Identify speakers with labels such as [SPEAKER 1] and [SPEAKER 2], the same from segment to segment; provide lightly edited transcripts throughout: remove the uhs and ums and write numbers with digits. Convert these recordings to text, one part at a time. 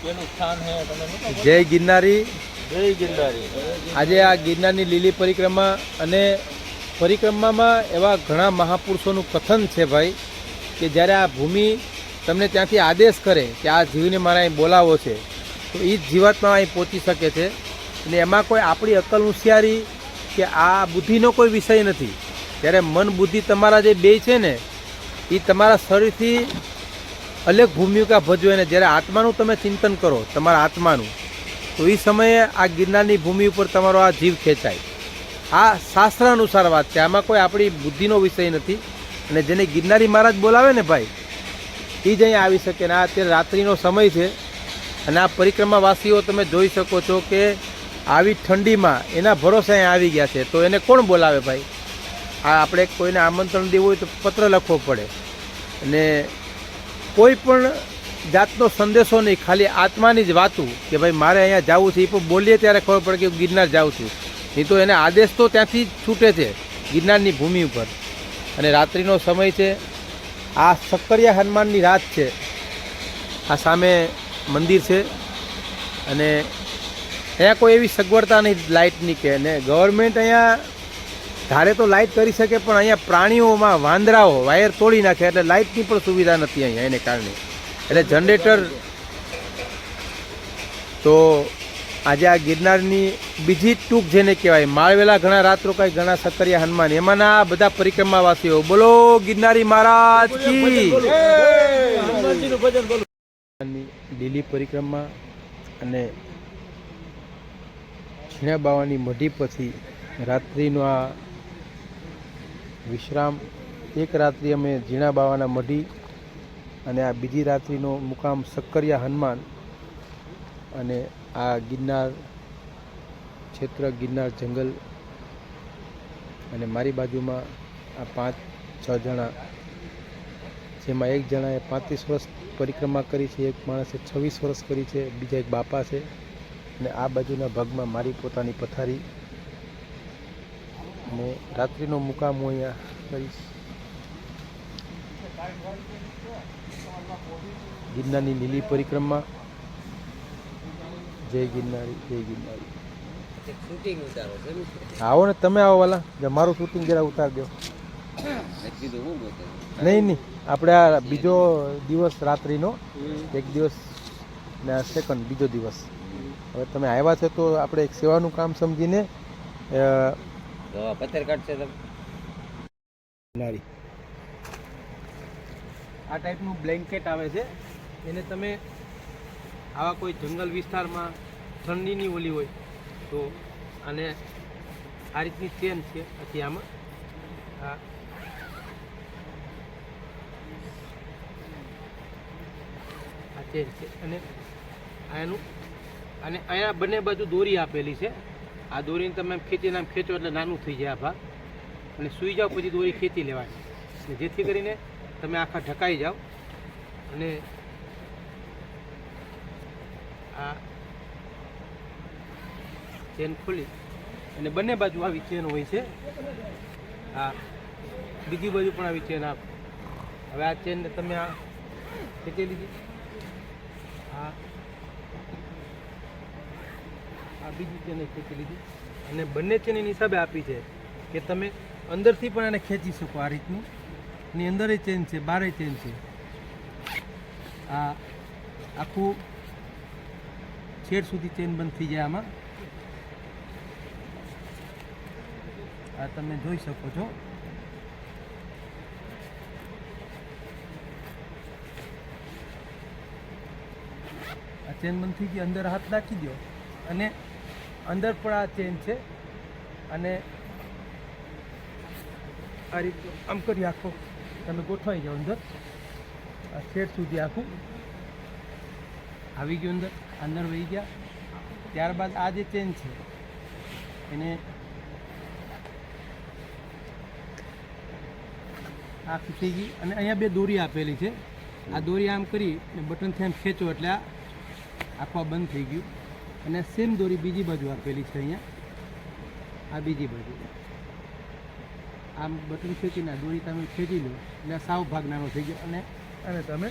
[SPEAKER 1] એનું સ્થાન છે તમે
[SPEAKER 2] જય ગિરનારી.
[SPEAKER 1] જય ગિરનારી.
[SPEAKER 2] આજે આ ગિરનારની લીલી પરિક્રમા અને પરિક્રમામાં એવા ઘણા મહાપુરુષોનું કથન છે ભાઈ કે જ્યારે આ ભૂમિ તમને ત્યાંથી આદેશ કરે કે આ જીવને મારે અહીં બોલાવો છે તો એ જ જીવાત્મા અહીં પહોંચી શકે છે. અને એમાં કોઈ આપણી અક્કલ હોશિયારી કે આ બુદ્ધિનો કોઈ વિષય નથી. ત્યારે મન બુદ્ધિ તમારા જે બે છે ને એ તમારા શરીરથી અલગ ભૂમિકા ભજવે ને જ્યારે આત્માનું તમે ચિંતન કરો તમારા આત્માનું તો એ સમયે આ ગિરનારની ભૂમિ ઉપર તમારો આ જીવ ખેંચાય. આ શાસ્ત્ર અનુસાર વાત છે, આમાં કોઈ આપણી બુદ્ધિનો વિષય નથી. અને જેને ગિરનારી મહારાજ બોલાવે ને ભાઈ એ જ અહીં આવી શકે. ને આ અત્યારે રાત્રિનો સમય છે અને આ પરિક્રમાવાસીઓ તમે જોઈ શકો છો કે આવી ઠંડીમાં એના ભરોસે અહીં આવી ગયા છે. તો એને કોણ બોલાવે ભાઈ? આ આપણે કોઈને આમંત્રણ દેવું હોય તો પત્ર લખવો પડે અને કોઈ પણ જાતનો સંદેશો નહીં, ખાલી આત્માની જ વાતું કે ભાઈ મારે અહીંયા જવું છે એ પણ બોલીએ ત્યારે ખબર પડે કે હું ગિરનાર જાઉં છું. નહીં તો એને આદેશ તો ત્યાંથી જ છૂટે છે ગિરનારની ભૂમિ ઉપર. અને રાત્રિનો સમય છે, આ સક્કરિયા હનુમાનની રાત છે. આ સામે મંદિર છે અને અહીંયા કોઈ એવી સગવડતા નહીં લાઇટની કે ને ગવર્મેન્ટ અહીંયા ધારે તો લાઇટ કરી શકે પણ અહીંયા પ્રાણીઓમાં વાંદરાઓ વાયર તોડી નાખે એટલે લાઇટની પણ સુવિધા નથી અહીંયા એને કારણે. એટલે જનરેટર તો આજે આ ગિરનારની બીજી ટૂંક જેને કહેવાય માળવેલા ઘણા રાત રોકાય ઘણા સક્કરિયા હનુમાન એમાંના આ બધા પરિક્રમાવાસીઓ બોલો ગિરનારી મહારાજ કી. લીલી પરિક્રમા અને ઝીણા બાવાની મઢી પછી રાત્રિનો આ વિશ્રામ. એક રાત્રિ અમે ઝીણા બાવાના મઢી અને આ બીજી રાત્રિનો મુકામ સક્કરિયા હનુમાન અને આ ગિરનાર ક્ષેત્ર ગિરનાર જંગલ. અને મારી બાજુમાં આ 5-6 જણા જેમાં એક જણાએ 35 વર્ષ પરિક્રમા કરી છે, એક માણસે 26 વર્ષ કરી છે, બીજા એક બાપા છે. અને આ બાજુના ભાગમાં મારી પોતાની પથારી અને રાત્રિનો મુકામ હું અહીંયા કરીશ. ગિરનારની લીલી પરિક્રમા. જય ગિરનારી જય ગિરનારી. આવો ને તમે આવો વાલા, મારું શૂટિંગ જરા ઉતાર દો. નહીં આપણે આ બીજો દિવસ રાત્રિનો એક દિવસ ને આ સેકન્ડ બીજો દિવસ. હવે તમે આવ્યા છે તો આપણે એક સેવાનું કામ સમજીને પથ્થર કાઢશે. આ ટાઈપનું બ્લેન્કેટ આવે છે, એને તમે આવા કોઈ જંગલ વિસ્તારમાં ઠંડીની ઓલી હોય તો આને આ રીતની ચેન છે પછી આમાં આ ચેન છે અને આનું અને અહીંયા બંને બાજુ દોરી આપેલી છે. આ દોરીને તમે ખેંચીને આમ ખેંચો એટલે નાનું થઈ જાય આ ભાગ અને સૂઈ જાઓ પછી દોરી ખેંચી લેવાની જેથી કરીને તમે આખા ઢકાઈ જાઓ. અને આ ચેન ખોલી અને બંને બાજુ આવી ચેન હોય છે. આ બીજી બાજુ પણ આવી ચેન આપ. હવે આ ચેનને તમે આ ખેંચી લીધી, આ બીજી ચેન ખેંચી લીધી અને બંને ચેન એની હિસાબે આપી છે કે તમે અંદરથી પણ એને ખેંચી શકો. આ રીતનું એની અંદર ચેન છે, બારે ચેન છે. આ આખું છેડ સુધી ચેન બંધ થઈ જાય આમાં. આ તમે જોઈ શકો છો. આ ચેન બંધ થઈ ગઈ, અંદર હાથ નાખી દો અને અંદર પણ આ ચેન છે અને આ રીતે આમ કરી આખો તમે ગોઠવાઈ જાઓ અંદર. આ છેડ સુધી આખું આવી ગયું, અંદર વહી ગયા. ત્યારબાદ આ જે ચેન છે એને આ ખૂટી ગઈ અને અહીંયા 2 દોરી આપેલી છે. આ દોરી આમ કરી અને બટનથી આમ ખેંચો એટલે આખું બંધ થઈ ગયું. અને સેમ દોરી બીજી બાજુ આપેલી છે અહીંયા, આ બીજી બાજુ આમ બટન ખેંચીને દોરી તમે ખેંચી લો એટલે સાવ ભાગ નાનો થઈ ગયો અને તમે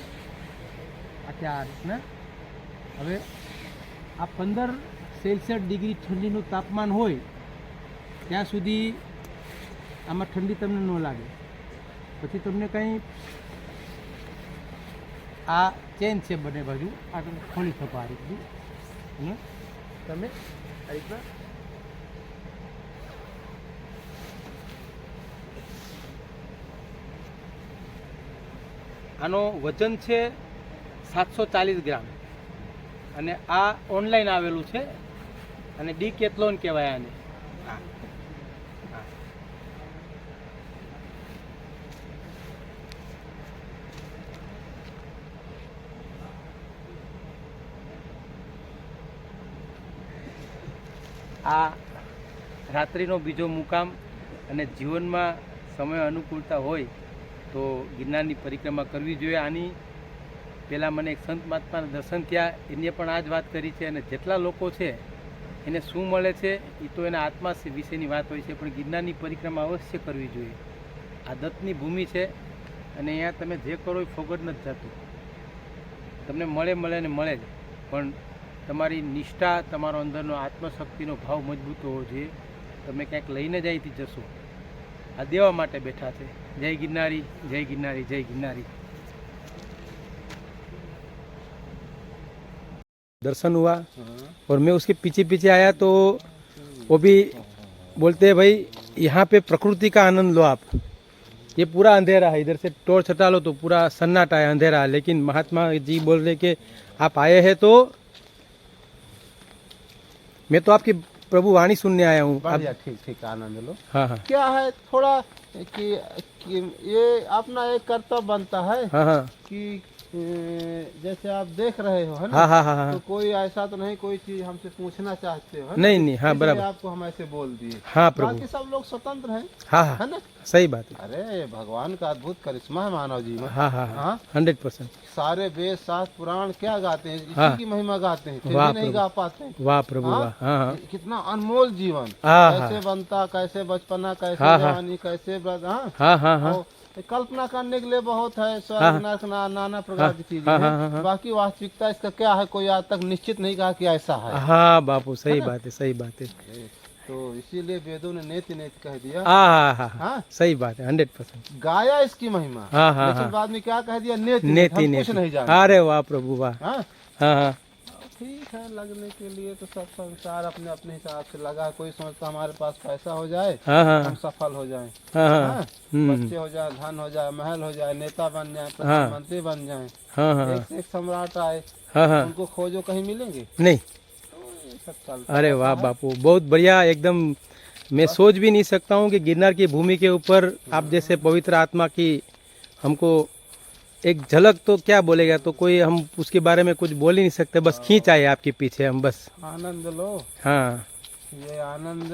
[SPEAKER 2] આખે આ રીતના હવે આ 15 સેલ્સિયસ ડિગ્રી ઠંડીનું તાપમાન હોય ત્યાં સુધી આમાં ઠંડી તમને ન લાગે. પછી તમને કંઈ આ ચેન છે બંને બાજુ, આ તમે ખોલી શકો આ રીતનું અને તમે આ રીતના આનો વજન છે 740 ગ્રામ અને આ ઓનલાઈન આવેલું છે અને ડીકેથલોન કહેવાય આને. હા હા. આ રાત્રિનો બીજો મુકામ અને જીવનમાં સમય અનુકૂળતા હોય તો ગિરનારની પરિક્રમા કરવી જોઈએ. આની પહેલાં મને એક સંત મહાત્માના દર્શન થયા, એને પણ આ જ વાત કરી છે. અને જેટલા લોકો છે એને શું મળે છે એ તો એના આત્મા વિશેની વાત હોય છે, પણ ગિરનારની પરિક્રમા અવશ્ય કરવી જોઈએ. આ દત્તની ભૂમિ છે અને અહીંયા તમે જે કરો એ ફોગટ નથી જતું, તમને મળે ને મળે જ, પણ તમારી નિષ્ઠા, તમારો અંદરનો આત્મશક્તિનો ભાવ મજબૂત હોવો જોઈએ. તમે ક્યાંક લઈને જ અહીંથી જશો. આ દેવા માટે બેઠા છે. જય गिरनारी, जय गिरनारी, जय गिरनारी. दर्शन हुआ और मैं उसके पीछे पीछे आया तो वो भी बोलते हैं भाई यहाँ पे प्रकृति का आनंद लो आप. ये पूरा अंधेरा है, इधर से टॉर्च हटा लो तो पूरा सन्नाटा है, अंधेरा है. लेकिन महात्मा जी बोल रहे कि आप आए हैं तो मैं तो आपकी प्रभु वाणी सुनने आया हूँ.
[SPEAKER 3] ठीक ठीक आनंद लो.
[SPEAKER 2] हाँ हाँ
[SPEAKER 3] क्या है थोड़ा कि ये अपना एक कर्तव्य बनता है
[SPEAKER 2] हाँ हाँ
[SPEAKER 3] कि जैसे आप देख रहे हो है ना.
[SPEAKER 2] हाँ हाँ हाँ हाँ.
[SPEAKER 3] तो कोई ऐसा तो नहीं कोई चीज हमसे पूछना चाहते हो है ना?
[SPEAKER 2] नहीं नहीं, हाँ
[SPEAKER 3] इसलिए
[SPEAKER 2] बराबर.
[SPEAKER 3] आपको हम ऐसे बोल दिए.
[SPEAKER 2] हाँ प्रभु,
[SPEAKER 3] बाकी सब लोग स्वतंत्र हैं
[SPEAKER 2] हाँ हाँ
[SPEAKER 3] है ना.
[SPEAKER 2] सही बात है.
[SPEAKER 3] अरे भगवान का अद्भुत करिश्मा है मानव जीवन.
[SPEAKER 2] हाँ हाँ हाँ 100%.
[SPEAKER 3] सारे वेद शास्त्र पुराण क्या गाते हैं, इसी
[SPEAKER 2] हाँ.
[SPEAKER 3] की महिमा गाते हैं, फिर
[SPEAKER 2] वाह
[SPEAKER 3] भी नहीं
[SPEAKER 2] प्रभु.
[SPEAKER 3] गा पाते हैं.
[SPEAKER 2] वाह प्रभु
[SPEAKER 3] हाँ?
[SPEAKER 2] वाह. हाँ हाँ
[SPEAKER 3] कितना अनमोल जीवन,
[SPEAKER 2] हाँ,
[SPEAKER 3] कैसे बनता, कैसे बचपना, कैसे
[SPEAKER 2] हाँ, हाँ.
[SPEAKER 3] जवानी, कैसे व्रत. हाँ
[SPEAKER 2] हाँ हाँ हाँ
[SPEAKER 3] और कल्पना करने के लिए बहुत है,
[SPEAKER 2] हाँ.
[SPEAKER 3] स्वर्ग नरक नाना प्रकार
[SPEAKER 2] हाँ,
[SPEAKER 3] की चीजें
[SPEAKER 2] हाँ,
[SPEAKER 3] हैं.
[SPEAKER 2] हाँ, हाँ.
[SPEAKER 3] बाकी वास्तविकता इसका क्या है कोई आज तक निश्चित नहीं कहा कि ऐसा है.
[SPEAKER 2] हाँ बापू सही
[SPEAKER 3] है ना?
[SPEAKER 2] बात है, सही बात है.
[SPEAKER 3] तो इसीलिए वेदों ने नेति नेति कह दिया.
[SPEAKER 2] हाँ हाँ हाँ
[SPEAKER 3] हाँ
[SPEAKER 2] सही बात है 100%.
[SPEAKER 3] गाया इसकी महिमा.
[SPEAKER 2] हाँ हाँ
[SPEAKER 3] लेकिन
[SPEAKER 2] हाँ.
[SPEAKER 3] बाद में क्या कह दिया, नेति
[SPEAKER 2] नेति
[SPEAKER 3] हम कुछ नहीं
[SPEAKER 2] नेति.
[SPEAKER 3] जानते.
[SPEAKER 2] अरे वाह प्रभु वाह.
[SPEAKER 3] हाँ
[SPEAKER 2] हाँ हाँ
[SPEAKER 3] ठीक है, लगने के लिए तो सब संसार अपने अपने हिसाब से लगा. कोई समझता हमारे पास पैसा हो जाए
[SPEAKER 2] हाँ हाँ
[SPEAKER 3] हम सफल हो जाएं.
[SPEAKER 2] हाँ हाँ
[SPEAKER 3] हाँ? बच्चे हो जाए, धन हो जाए, महल हो जाए, नेता बन जाए, प्रधानमंत्री बन जाए,
[SPEAKER 2] हाँ हाँ
[SPEAKER 3] एक से एक सम्राट आए,
[SPEAKER 2] हाँ हाँ
[SPEAKER 3] उनको खोजो कहीं मिलेंगे.
[SPEAKER 2] नहीं.
[SPEAKER 3] तो ये सब चलता
[SPEAKER 2] अरे वाह बापू, बहुत बढ़िया एकदम. मैं सोच भी नहीं सकता हूँ कि गिरनार की भूमि के ऊपर आप जैसे पवित्र आत्मा की हमको एक झलक तो क्या बोलेगा, तो कोई हम उसके बारे में कुछ बोल ही नहीं सकते. बस खींच आए आपके पीछे हम बस.
[SPEAKER 3] आनंद लो.
[SPEAKER 2] हाँ
[SPEAKER 3] ये आनंद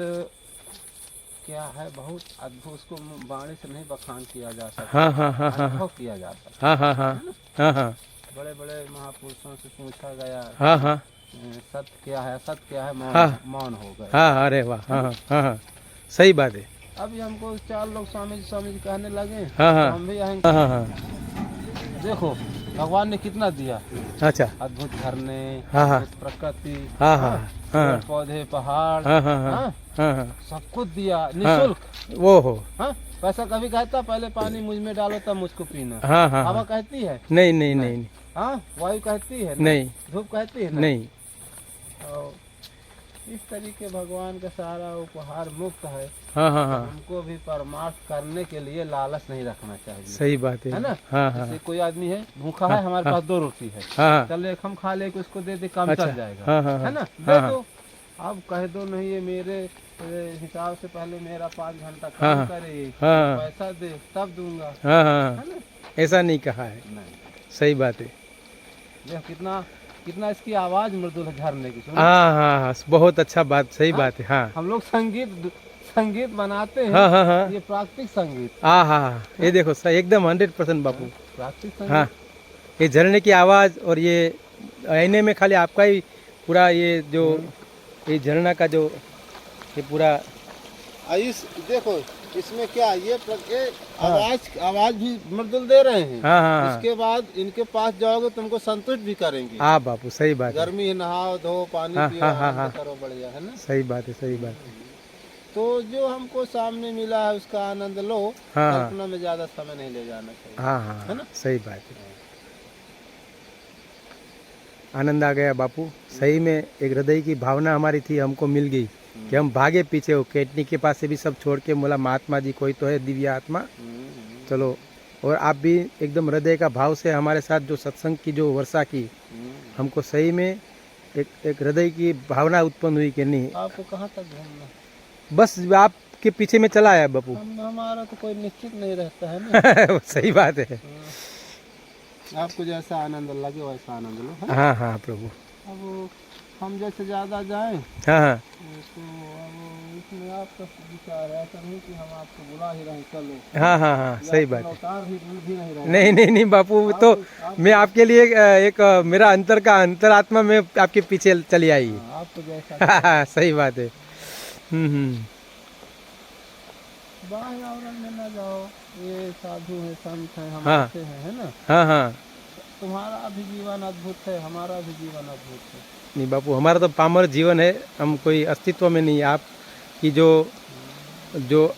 [SPEAKER 3] क्या है, बहुत अद्भुत. उसको वाणी से नहीं बखान किया जा सकता.
[SPEAKER 2] हाँ हाँ हाँ हाँ
[SPEAKER 3] अनुभव किया जा सकता.
[SPEAKER 2] हाँ हाँ हाँ हाँ हाँ
[SPEAKER 3] बड़े बड़े महापुरुषों से पूछा गया
[SPEAKER 2] हाँ हाँ
[SPEAKER 3] सत्य क्या है, सत्य क्या है, मौन
[SPEAKER 2] हाँ.
[SPEAKER 3] मौन हो गए.
[SPEAKER 2] हाँ अरे वाह. हाँ हाँ हाँ हाँ सही बात है.
[SPEAKER 3] अभी हमको 4 लोग स्वामी जी कहने लगे.
[SPEAKER 2] हाँ हाँ
[SPEAKER 3] तो हम भी आएंगे.
[SPEAKER 2] हाँ हाँ हाँ.
[SPEAKER 3] देखो भगवान ने कितना दिया.
[SPEAKER 2] अच्छा.
[SPEAKER 3] अद्भुत झरने,
[SPEAKER 2] हाँ हाँ
[SPEAKER 3] अद्भुत प्रकृति,
[SPEAKER 2] हाँ हाँ हाँ
[SPEAKER 3] पेड़ पौधे, पहाड़,
[SPEAKER 2] हाँ हाँ हाँ
[SPEAKER 3] हाँ,
[SPEAKER 2] हाँ हाँ
[SPEAKER 3] सब कुछ दिया निःशुल्क.
[SPEAKER 2] वो हो.
[SPEAKER 3] हाँ पैसा कभी कहता पहले पानी मुझ में डालो तब मुझको पीना.
[SPEAKER 2] हाँ हाँ
[SPEAKER 3] हवा
[SPEAKER 2] हाँ.
[SPEAKER 3] कहती है,
[SPEAKER 2] नहीं नहीं नहीं
[SPEAKER 3] हाँ वायु कहती है,
[SPEAKER 2] नहीं
[SPEAKER 3] धूप कहती है ना?
[SPEAKER 2] नहीं.
[SPEAKER 3] और इस तरीके भगवान का सारा उपहार मुक्त है.
[SPEAKER 2] हाँ हाँ हाँ
[SPEAKER 3] हमको भी परमार्थ करने के लिए लालच नहीं रखना चाहिए.
[SPEAKER 2] सही बात है.
[SPEAKER 3] है ना?
[SPEAKER 2] हाँ हाँ
[SPEAKER 3] जैसे कोई आदमी है भूखा है, हमारे पास 2 रोटी है,
[SPEAKER 2] हाँ
[SPEAKER 3] चल एक हम खा ले, उसको दे दे, काम
[SPEAKER 2] अच्छा.
[SPEAKER 3] चल जाएगा.
[SPEAKER 2] हाँ हाँ
[SPEAKER 3] है ना?
[SPEAKER 2] हाँ
[SPEAKER 3] दे
[SPEAKER 2] हाँ
[SPEAKER 3] दो. अब कह दो नहीं ये मेरे हिसाब से पहले मेरा 5 घंटा
[SPEAKER 2] हाँ,
[SPEAKER 3] काम करे,
[SPEAKER 2] हाँ.
[SPEAKER 3] पैसा दे तब दूंगा.
[SPEAKER 2] हाँ हाँ
[SPEAKER 3] है ना?
[SPEAKER 2] ऐसा नहीं कहा है.
[SPEAKER 3] नहीं.
[SPEAKER 2] सही बात है.
[SPEAKER 3] देखो कितना कितना इसकी आवाज मृदुल है झरने की. सुनो.
[SPEAKER 2] हाँ हाँ हाँ बहुत अच्छा बात. सही
[SPEAKER 3] हाँ?
[SPEAKER 2] बात है. हाँ
[SPEAKER 3] हम लोग संगीत बनाते हैं.
[SPEAKER 2] हाँ हाँ हाँ
[SPEAKER 3] ये प्राकृतिक संगीत.
[SPEAKER 2] हाँ हाँ ये देखो सही एकदम 100% बापू.
[SPEAKER 3] प्राकृतिक संगीत.
[SPEAKER 2] हाँ ये झरने की आवाज़ और ये आईने में खाली आपका ही पूरा ये जो ये झरना का जो ये पूरा
[SPEAKER 3] इस देखो इसमें क्या ये आवाज भी मृदुल दे रहे हैं।
[SPEAKER 2] हाँ हाँ हाँ
[SPEAKER 3] इसके बाद इनके पास जाओगे तुमको संतुष्ट भी करेंगे।
[SPEAKER 2] हाँ बापू सही बात है,
[SPEAKER 3] गर्मी है, नहाओ धो पानी
[SPEAKER 2] हाँ,
[SPEAKER 3] पियो,
[SPEAKER 2] हाँ, हाँ,
[SPEAKER 3] आनंद
[SPEAKER 2] हाँ।
[SPEAKER 3] करो, बढ़िया है ना।
[SPEAKER 2] सही बात है, सही बात है।
[SPEAKER 3] तो जो हमको सामने मिला है उसका आनंद लो।
[SPEAKER 2] हाँ, हाँ।
[SPEAKER 3] कल्पना में ज्यादा समय नहीं ले जाना चाहिए।
[SPEAKER 2] हाँ
[SPEAKER 3] है
[SPEAKER 2] हाँ
[SPEAKER 3] ना?
[SPEAKER 2] सही बात है। आनंद आ गया बापू, सही में एक हृदय की भावना हमारी थी, हमको मिल गई कि हम भागे पीछे हो केटनी के पास से भी सब छोड़ के, बोला महात्मा जी कोई तो है दिव्य आत्मा, चलो। और आप भी एकदम हृदय का भाव से हमारे साथ जो सत्संग की जो वर्षा की, हमको सही में एक हृदय की भावना उत्पन्न हुई कि नहीं,
[SPEAKER 3] आपको कहाँ तक घूमना?
[SPEAKER 2] बस आपके पीछे में चला आया बापू।
[SPEAKER 3] हमारा तो कोई निश्चित नहीं रहता है ना।
[SPEAKER 2] सही बात है।
[SPEAKER 3] आपको जैसा आनंद लगे वैसा आनंद लो, है ना?
[SPEAKER 2] हाँ हाँ प्रभु।
[SPEAKER 3] अब हम जैसे ज्यादा जाएं
[SPEAKER 2] हाँ हाँ
[SPEAKER 3] तो अब इसमें आपका विचार है, ऐसा नहीं कि हम आपको बुला ही रहे चलो।
[SPEAKER 2] हाँ हाँ हाँ सही बात है।
[SPEAKER 3] लौटार भी नहीं रहे।
[SPEAKER 2] नहीं नहीं नहीं बापू, तो मैं आपके लिए एक मेरा अंतर का अंतरात्मा में आपके पीछे चली आई।
[SPEAKER 3] आपको जैसा
[SPEAKER 2] सही बात है।
[SPEAKER 3] बाहर आवरण में न जाओ, ये साधु है, संत है, हम
[SPEAKER 2] हाँ।
[SPEAKER 3] ऐसे हैं, है ना।
[SPEAKER 2] हाँ हाँ
[SPEAKER 3] तुम्हारा भी जीवन अद्भुत है, हमारा भी जीवन अद्भुत है।
[SPEAKER 2] नहीं बापू, हमारा तो पामर जीवन है, हम कोई अस्तित्व में नहीं। आपकी जो जो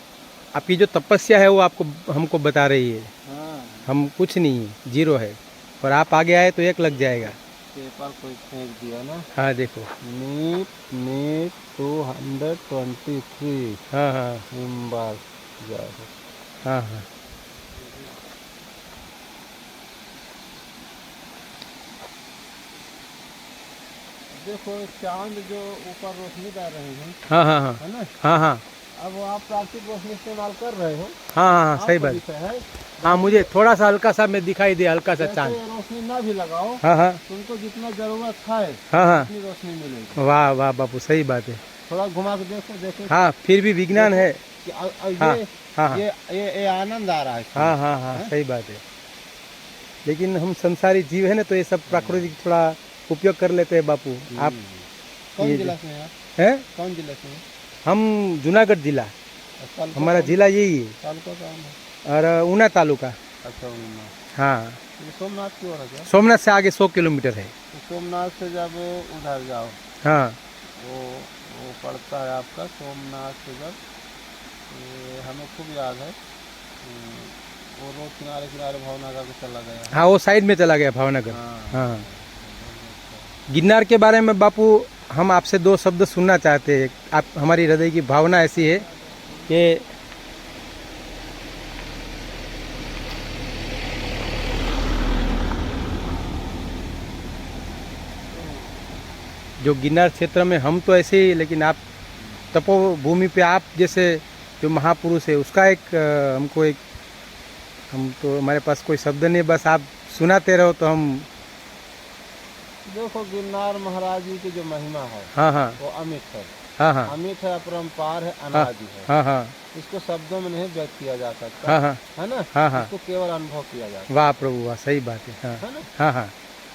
[SPEAKER 2] आपकी जो तपस्या है वो आपको हमको बता रही है।
[SPEAKER 3] हाँ,
[SPEAKER 2] हम कुछ नहीं है, जीरो है, और आप आगे आए तो एक लग जाएगा।
[SPEAKER 3] पेपर कोई फेंक दिया ना।
[SPEAKER 2] हाँ देखो।
[SPEAKER 3] नीट 223
[SPEAKER 2] हाँ हाँ
[SPEAKER 3] नंबर जाए।
[SPEAKER 2] हाँ हाँ
[SPEAKER 3] देखो चांद जो ऊपर रोशनी डाल रहे हैं,
[SPEAKER 2] हाँ हाँ हाँ
[SPEAKER 3] है ना।
[SPEAKER 2] हाँ हाँ
[SPEAKER 3] अब वो आप प्राकृतिक रोशनी इस्तेमाल कर रहे हो।
[SPEAKER 2] हाँ हाँ सही
[SPEAKER 3] आपका
[SPEAKER 2] बात।
[SPEAKER 3] विषय है।
[SPEAKER 2] हाँ मुझे थोड़ा सा हल्का सा में दिखाई दे, हल्का सा
[SPEAKER 3] जैसे
[SPEAKER 2] चांद।
[SPEAKER 3] रोशनी ना भी लगाओ,
[SPEAKER 2] हाँ हाँ
[SPEAKER 3] तुमको जितना जरूरत है
[SPEAKER 2] हाँ हाँ
[SPEAKER 3] उतनी रोशनी मिलेगी।
[SPEAKER 2] वाह वाह बापू सही बात है।
[SPEAKER 3] थोड़ा घुमा के देखो, देखो
[SPEAKER 2] हाँ फिर भी विज्ञान है।
[SPEAKER 3] कि
[SPEAKER 2] हाँ हाँ हाँ
[SPEAKER 3] ये आनंद आ रहा है इसमें।
[SPEAKER 2] हाँ हाँ हाँ सही बात है। लेकिन हम संसारी जीव है ना, तो ये सब प्राकृतिक थोड़ा उपयोग कर लेते हैं बापू। आप
[SPEAKER 3] कौन
[SPEAKER 2] ये
[SPEAKER 3] जिला से हैं आप?
[SPEAKER 2] हैं?
[SPEAKER 3] कौन जिला से हैं?
[SPEAKER 2] हम जूनागढ़ जिला,
[SPEAKER 3] तालुका
[SPEAKER 2] हमारा
[SPEAKER 3] कौन-
[SPEAKER 2] जिला यही है,
[SPEAKER 3] तालुका कौन है?
[SPEAKER 2] और ऊना तालुका।
[SPEAKER 3] अच्छा, उन्ना।
[SPEAKER 2] हाँ
[SPEAKER 3] ये सोमनाथ की ओर है क्या?
[SPEAKER 2] सोमनाथ से आगे 100 किलोमीटर है।
[SPEAKER 3] तो सोमनाथ से जब उधर जाओ,
[SPEAKER 2] हाँ
[SPEAKER 3] वो पड़ता है आपका सोमनाथ से जब, हमें खूब याद है, वो रोड किनारे किनारे भावनगर को चला गया।
[SPEAKER 2] हाँ वो साइड में चला गया भावनगर।
[SPEAKER 3] हाँ।
[SPEAKER 2] हाँ गिरनार के बारे में बापू हम आपसे 2 शब्द सुनना चाहते हैं। आप, हमारी हृदय की भावना ऐसी है कि जो गिरनार क्षेत्र में हम तो ऐसे ही, लेकिन आप तपोभूमि पे आप जैसे जो महापुरुष है उसका एक हमको एक, हम तो हमारे पास कोई शब्द नहीं, बस आप सुनाते रहो तो हम।
[SPEAKER 3] देखो गिरनार महाराज जी की जो महिमा है
[SPEAKER 2] हाँ हाँ
[SPEAKER 3] वो अमित है।
[SPEAKER 2] हाँ हाँ
[SPEAKER 3] अमित है, अपरंपार है, अनादि है।
[SPEAKER 2] हाँ हाँ
[SPEAKER 3] इसको शब्दों में नहीं व्यक्त किया जा सकता,
[SPEAKER 2] हाँ हाँ
[SPEAKER 3] है ना।
[SPEAKER 2] हाँ हाँ
[SPEAKER 3] इसको केवल अनुभव किया जाता
[SPEAKER 2] वाह प्रभु वाह, सही बात है। हाँ
[SPEAKER 3] है ना।
[SPEAKER 2] हाँ हाँ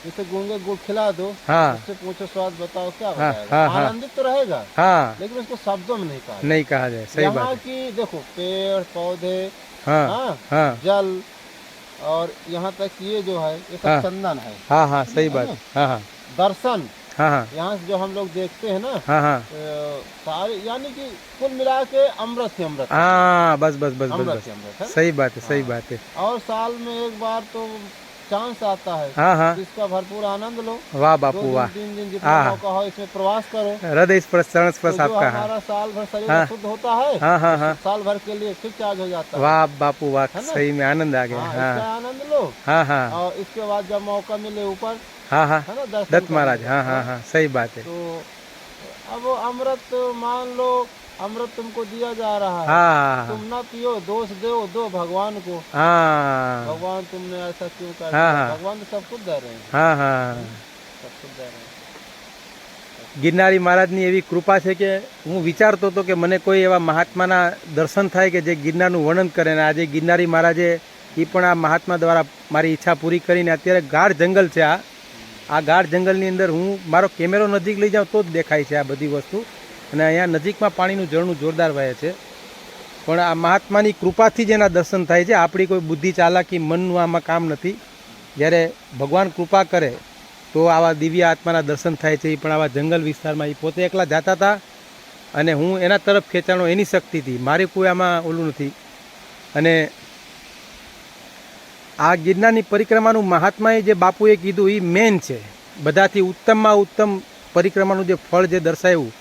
[SPEAKER 3] जैसे गूंगे गुड़ खिला दो,
[SPEAKER 2] हाँ
[SPEAKER 3] उससे पूछो स्वाद बताओ, क्या
[SPEAKER 2] हाँ,
[SPEAKER 3] बताएगा?
[SPEAKER 2] हाँ, हाँ।
[SPEAKER 3] आनंदित तो रहेगा,
[SPEAKER 2] हाँ
[SPEAKER 3] लेकिन उसको शब्दों में नहीं कहा।
[SPEAKER 2] नहीं कहा जाए, सही बात
[SPEAKER 3] यहाँ
[SPEAKER 2] है।
[SPEAKER 3] की देखो पेड़ पौधे,
[SPEAKER 2] हाँ
[SPEAKER 3] हाँ,
[SPEAKER 2] हाँ
[SPEAKER 3] जल, और यहाँ तक ये जो है ये सब
[SPEAKER 2] हाँ।
[SPEAKER 3] चंदन है।
[SPEAKER 2] हाँ हाँ सही बात है। हाँ हाँ
[SPEAKER 3] दर्शन
[SPEAKER 2] हाँ हाँ
[SPEAKER 3] यहाँ से जो हम लोग देखते हैं ना,
[SPEAKER 2] हाँ हाँ
[SPEAKER 3] सारे यानी कि कुल मिला के अमृत ही अमृत है।
[SPEAKER 2] हाँ बस बस बस बस
[SPEAKER 3] अमृत
[SPEAKER 2] बस
[SPEAKER 3] ही अमृत है।
[SPEAKER 2] सही बात है, सही
[SPEAKER 3] हाँ।
[SPEAKER 2] बात है।
[SPEAKER 3] और साल में एक बार तो चांस आता है,
[SPEAKER 2] हाँ हाँ
[SPEAKER 3] इसका भरपूर आनंद लो।
[SPEAKER 2] वाह
[SPEAKER 3] 2
[SPEAKER 2] बापू
[SPEAKER 3] दिन
[SPEAKER 2] वाह,
[SPEAKER 3] 3 दिन जितना
[SPEAKER 2] हाँ।
[SPEAKER 3] मौका हो इसमें प्रवास करो।
[SPEAKER 2] हृदय स्पर्श चरण
[SPEAKER 3] तो
[SPEAKER 2] स्पर्श
[SPEAKER 3] जो
[SPEAKER 2] आपका। हाँ
[SPEAKER 3] हमारा साल भर शरीर
[SPEAKER 2] हाँ।
[SPEAKER 3] शुद्ध होता है,
[SPEAKER 2] हाँ हाँ हाँ
[SPEAKER 3] साल भर के लिए फिर चार्ज हो जाता है।
[SPEAKER 2] वाह बापू वाह,
[SPEAKER 3] है ना?
[SPEAKER 2] सही में आनंद आ गया।
[SPEAKER 3] हाँ,
[SPEAKER 2] हाँ
[SPEAKER 3] इसका आनंद लो।
[SPEAKER 2] हाँ हाँ
[SPEAKER 3] और इसके बाद जब मौका मिले ऊपर,
[SPEAKER 2] हाँ हाँ
[SPEAKER 3] है ना, दर्शन
[SPEAKER 2] दत्त महाराज।
[SPEAKER 3] करने
[SPEAKER 2] हाँ
[SPEAKER 3] का।
[SPEAKER 2] हाँ हाँ सही बात है।
[SPEAKER 3] तो अब वो अमृत मान लो, अमृत तुमको दिया जा रहा है,
[SPEAKER 2] हाँ
[SPEAKER 3] तुम ना पियो, दोष दो भगवान को।
[SPEAKER 2] हाँ
[SPEAKER 3] भगवान तुमने ऐसा क्यों कर
[SPEAKER 2] हाँ,
[SPEAKER 3] दिया?
[SPEAKER 2] हाँ।
[SPEAKER 3] भगवान तो सब कुछ दे रहे हैं,
[SPEAKER 2] हाँ हाँ
[SPEAKER 3] सब कुछ दे रहे हैं।
[SPEAKER 2] ગિરનારી મહારાજની એવી કૃપા છે કે હું વિચારતો હતો કે મને કોઈ એવા મહાત્માના દર્શન થાય કે જે ગિરનારનું વર્ણન કરે, ને આજે ગિરનારી મહારાજે એ પણ આ મહાત્મા દ્વારા મારી ઈચ્છા પૂરી કરીને અત્યારે ગાઢ જંગલ છે, આ ગાઢ જંગલની અંદર હું મારો કેમેરો નજીક લઈ જાઉં તો જ દેખાય છે આ બધી વસ્તુ. અને અહીંયા નજીકમાં પાણીનું ઝરણું જોરદાર વહે છે. પણ આ મહાત્માની કૃપાથી જ એના દર્શન થાય છે. આપણી કોઈ બુદ્ધિ ચાલાકી મનનું આમાં કામ નથી. જ્યારે ભગવાન કૃપા કરે તો આવા દિવ્ય આત્માના દર્શન થાય છે. એ પણ આવા જંગલ વિસ્તારમાં એ પોતે એકલા જતા હતા અને હું એના તરફ ખેંચાણો એની શક્તિથી, મારી કોઈ આમાં ઓલું નથી. અને આ ગિરનારની પરિક્રમાનું મહાત્માએ જે બાપુએ કીધું એ મેન છે. બધાથી ઉત્તમમાં ઉત્તમ પરિક્રમાનું જે ફળ જે દર્શાવ્યું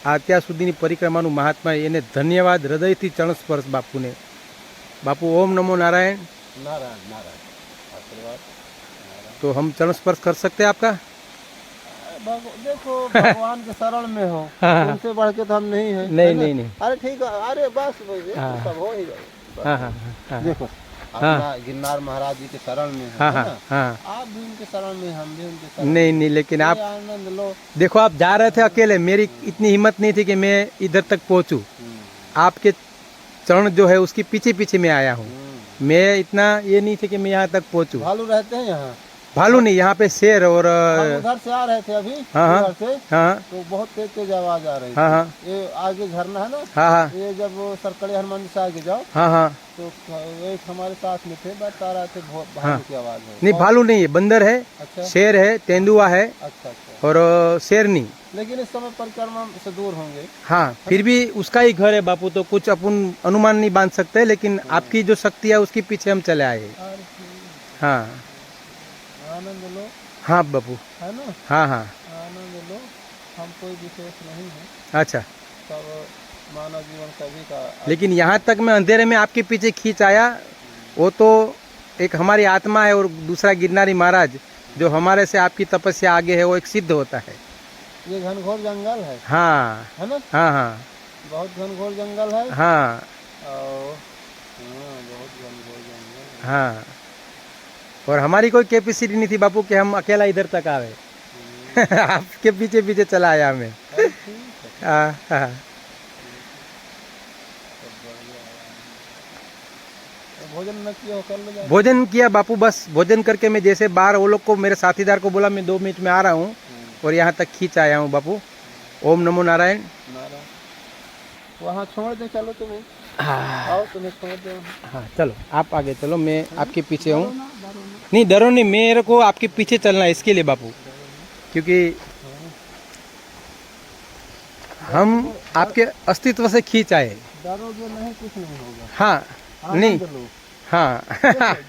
[SPEAKER 2] આ અત્યાર સુધીની પરિક્રમાનું મહાત્મા, એને ધન્યવાદ હૃદયથી ચરણ સ્પર્શ બાપુને. બાપુ ओम नमो नारायण.
[SPEAKER 3] नारायण नारायण आशीर्वाद.
[SPEAKER 2] तो हम चरण स्पर्श कर सकते हैं आपका?
[SPEAKER 3] देखो भगवान के शरण में हो, उनसे बढ़ के तो हम नहीं है.
[SPEAKER 2] नहीं.
[SPEAKER 3] अरे ठीक है, अरे बस सब हो ही जाएगा.
[SPEAKER 2] हाँ हाँ हाँ.
[SPEAKER 3] देखो अपना गिरनार महाराज जी के शरण में है ना?
[SPEAKER 2] हाँ.
[SPEAKER 3] आप भी उनके शरण में, हम भी उनके शरण.
[SPEAKER 2] नहीं, लेकिन आप
[SPEAKER 3] आनंद लो.
[SPEAKER 2] देखो, आप जा रहे थे अकेले, मेरी इतनी हिम्मत नहीं थी कि मैं इधर तक पहुंचूं. आपके चरण जो है उसके पीछे पीछे मैं आया हूँ. मैं इतना ये नहीं थे कि मैं यहाँ तक पहुंचूं.
[SPEAKER 3] भालू रहते हैं यहाँ?
[SPEAKER 2] भालू नहीं, यहाँ पे शेर और
[SPEAKER 3] हम उधर से आ रहे थे अभी.
[SPEAKER 2] हाँ,
[SPEAKER 3] उधर से
[SPEAKER 2] हाँ
[SPEAKER 3] तो बहुत तेज तेज आवाज आ रही थी.
[SPEAKER 2] हाँ.
[SPEAKER 3] ये आगे झरना है ना,
[SPEAKER 2] हाँ.
[SPEAKER 3] ये जब सरकड़ी हनुमान जी से आगे जाओ
[SPEAKER 2] हाँ.
[SPEAKER 3] तो एक हमारे साथ में थे, बता रहे थे भालू की आवाज है.
[SPEAKER 2] नहीं, भालू नहीं है, बंदर है.
[SPEAKER 3] अच्छा
[SPEAKER 2] शेर है, तेंदुआ है.
[SPEAKER 3] अच्छा.
[SPEAKER 2] और शेरनी.
[SPEAKER 3] लेकिन इस समय परिक्रमा से दूर होंगे.
[SPEAKER 2] हाँ, फिर भी उसका ही घर है बापू, तो कुछ अपन अनुमान नहीं बांध सकते, लेकिन आपकी जो शक्ति है उसके पीछे हम चले आए. हाँ.
[SPEAKER 3] आनंद लो.
[SPEAKER 2] हाँ बापू.
[SPEAKER 3] है ना?
[SPEAKER 2] हाँ.
[SPEAKER 3] आनंद लो. हम कोई विशेष नहीं है.
[SPEAKER 2] अच्छा.
[SPEAKER 3] सब मानव जीवन सभी का.
[SPEAKER 2] लेकिन यहाँ तक मैं अंधेरे में आपके पीछे खींच आया, वो तो एक हमारी आत्मा है, और दूसरा गिरनारी महाराज जो हमारे से आपकी तपस्या आगे है वो एक सिद्ध होता है.
[SPEAKER 3] ये घनघोर जंगल है.
[SPEAKER 2] हाँ.
[SPEAKER 3] है ना?
[SPEAKER 2] हाँ.
[SPEAKER 3] बहुत घनघोर जंगल है.
[SPEAKER 2] हाँ.
[SPEAKER 3] बहुत घनघोर जंगल है.
[SPEAKER 2] हाँ. और हमारी कोई कैपेसिटी नहीं थी बापू कि हम अकेला इधर तक आवे. आपके पीछे पीछे चला आया मैं. हाँ.
[SPEAKER 3] भोजन न किया हो, कर लो.
[SPEAKER 2] भोजन किया बापू, बस भोजन करके मैं जैसे बाहर वो लोग को, मेरे साथीदार को बोला मैं 2 मिनट में आ रहा हूँ, और यहाँ तक खींच आया हूँ बापू. ओम नमो नारायण.
[SPEAKER 3] वहाँ छोड़ दे, चलो तुम्हें. आओ तुम्हें छोड़ दे.
[SPEAKER 2] हाँ चलो, आप आगे चलो, मैं आपके पीछे हूँ. नहीं डरो नहीं, मेरे को आपके पीछे चलना है इसके लिए बापू, क्योंकि हम आपके अस्तित्व से खींच आए.
[SPEAKER 3] डरोगे नहीं, कुछ नहीं होगा.
[SPEAKER 2] हाँ. नहीं. हाँ.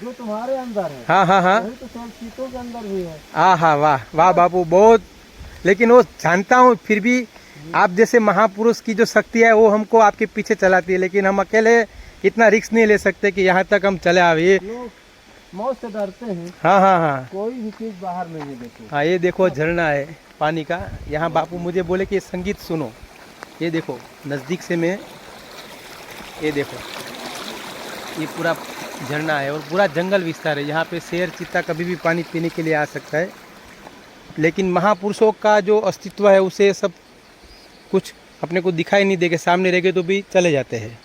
[SPEAKER 3] जो तुम्हारे अंदर है.
[SPEAKER 2] हाँ.
[SPEAKER 3] वही तो सब चीतों के अंदर भी है.
[SPEAKER 2] हाँ. वाह वाह बापू, बहुत. लेकिन वो जानता हूँ, फिर भी आप जैसे महापुरुष की जो शक्ति है वो हमको आपके पीछे चलाती है, लेकिन हम अकेले इतना रिस्क नहीं ले सकते कि यहाँ तक हम चले आए.
[SPEAKER 3] लोग मौत से डरते हैं.
[SPEAKER 2] हाँ.
[SPEAKER 3] कोई भी चीज बाहर नहीं है. देखो.
[SPEAKER 2] हाँ, ये देखो झरना है पानी का. यहाँ बापू मुझे बोले कि संगीत सुनो. ये देखो नज़दीक से मैं, ये देखो ये पूरा झरना है और पूरा जंगल विस्तार है. यहाँ पे शेर चीता कभी भी पानी पीने के लिए आ सकता है, लेकिन महापुरुषों का जो अस्तित्व है उसे सब कुछ अपने को दिखाई नहीं देगा. सामने रहेंगे तो भी चले जाते हैं.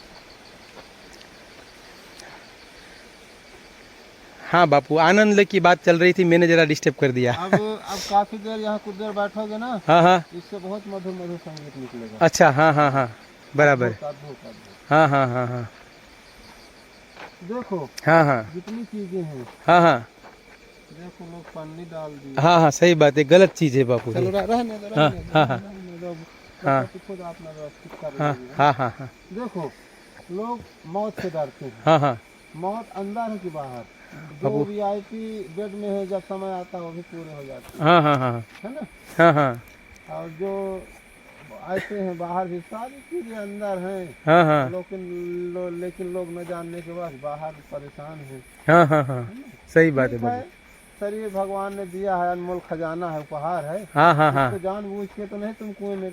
[SPEAKER 2] हाँ बापू, आनंद की बात चल रही थी, मैंने जरा डिस्टर्ब कर दिया.
[SPEAKER 3] अब काफी देर यहाँ कुछ देर बैठोगे ना.
[SPEAKER 2] हाँ.
[SPEAKER 3] इससे बहुत मधुर मधुर संगीत निकलेगा.
[SPEAKER 2] अच्छा. हाँ. बराबर. हाँ.
[SPEAKER 3] देखो.
[SPEAKER 2] हाँ.
[SPEAKER 3] जितनी चीजें हैं.
[SPEAKER 2] हाँ.
[SPEAKER 3] देखो लोग पन्नी डाल दी.
[SPEAKER 2] हाँ. सही बात है, गलत चीज है बापू.
[SPEAKER 3] चलो रहने दो.
[SPEAKER 2] हाँ.
[SPEAKER 3] खुद अपना व्यवस्थित कर लीजिए.
[SPEAKER 2] हाँ.
[SPEAKER 3] देखो लोग मौत से डरते हैं.
[SPEAKER 2] हाँ.
[SPEAKER 3] मौत अंदर है कि बाहर. जो VIP बेड में है, जब समय आता है वो भी पूरे हो जाते हैं.
[SPEAKER 2] हाँ.
[SPEAKER 3] है ना?
[SPEAKER 2] हाँ.
[SPEAKER 3] और जो ऐसे हैं बाहर भी सारी चीजें अंदर हैं.
[SPEAKER 2] हाँ.
[SPEAKER 3] लेकिन लोग न जानने के बाद बाहर परेशान हैं.
[SPEAKER 2] हाँ. सही बात है बाबू.
[SPEAKER 3] शरीर भगवान ने दिया है, अनमोल खजाना है, उपहार है.
[SPEAKER 2] हाँ.
[SPEAKER 3] तो जानबूझ के तो नहीं तुम कुएं में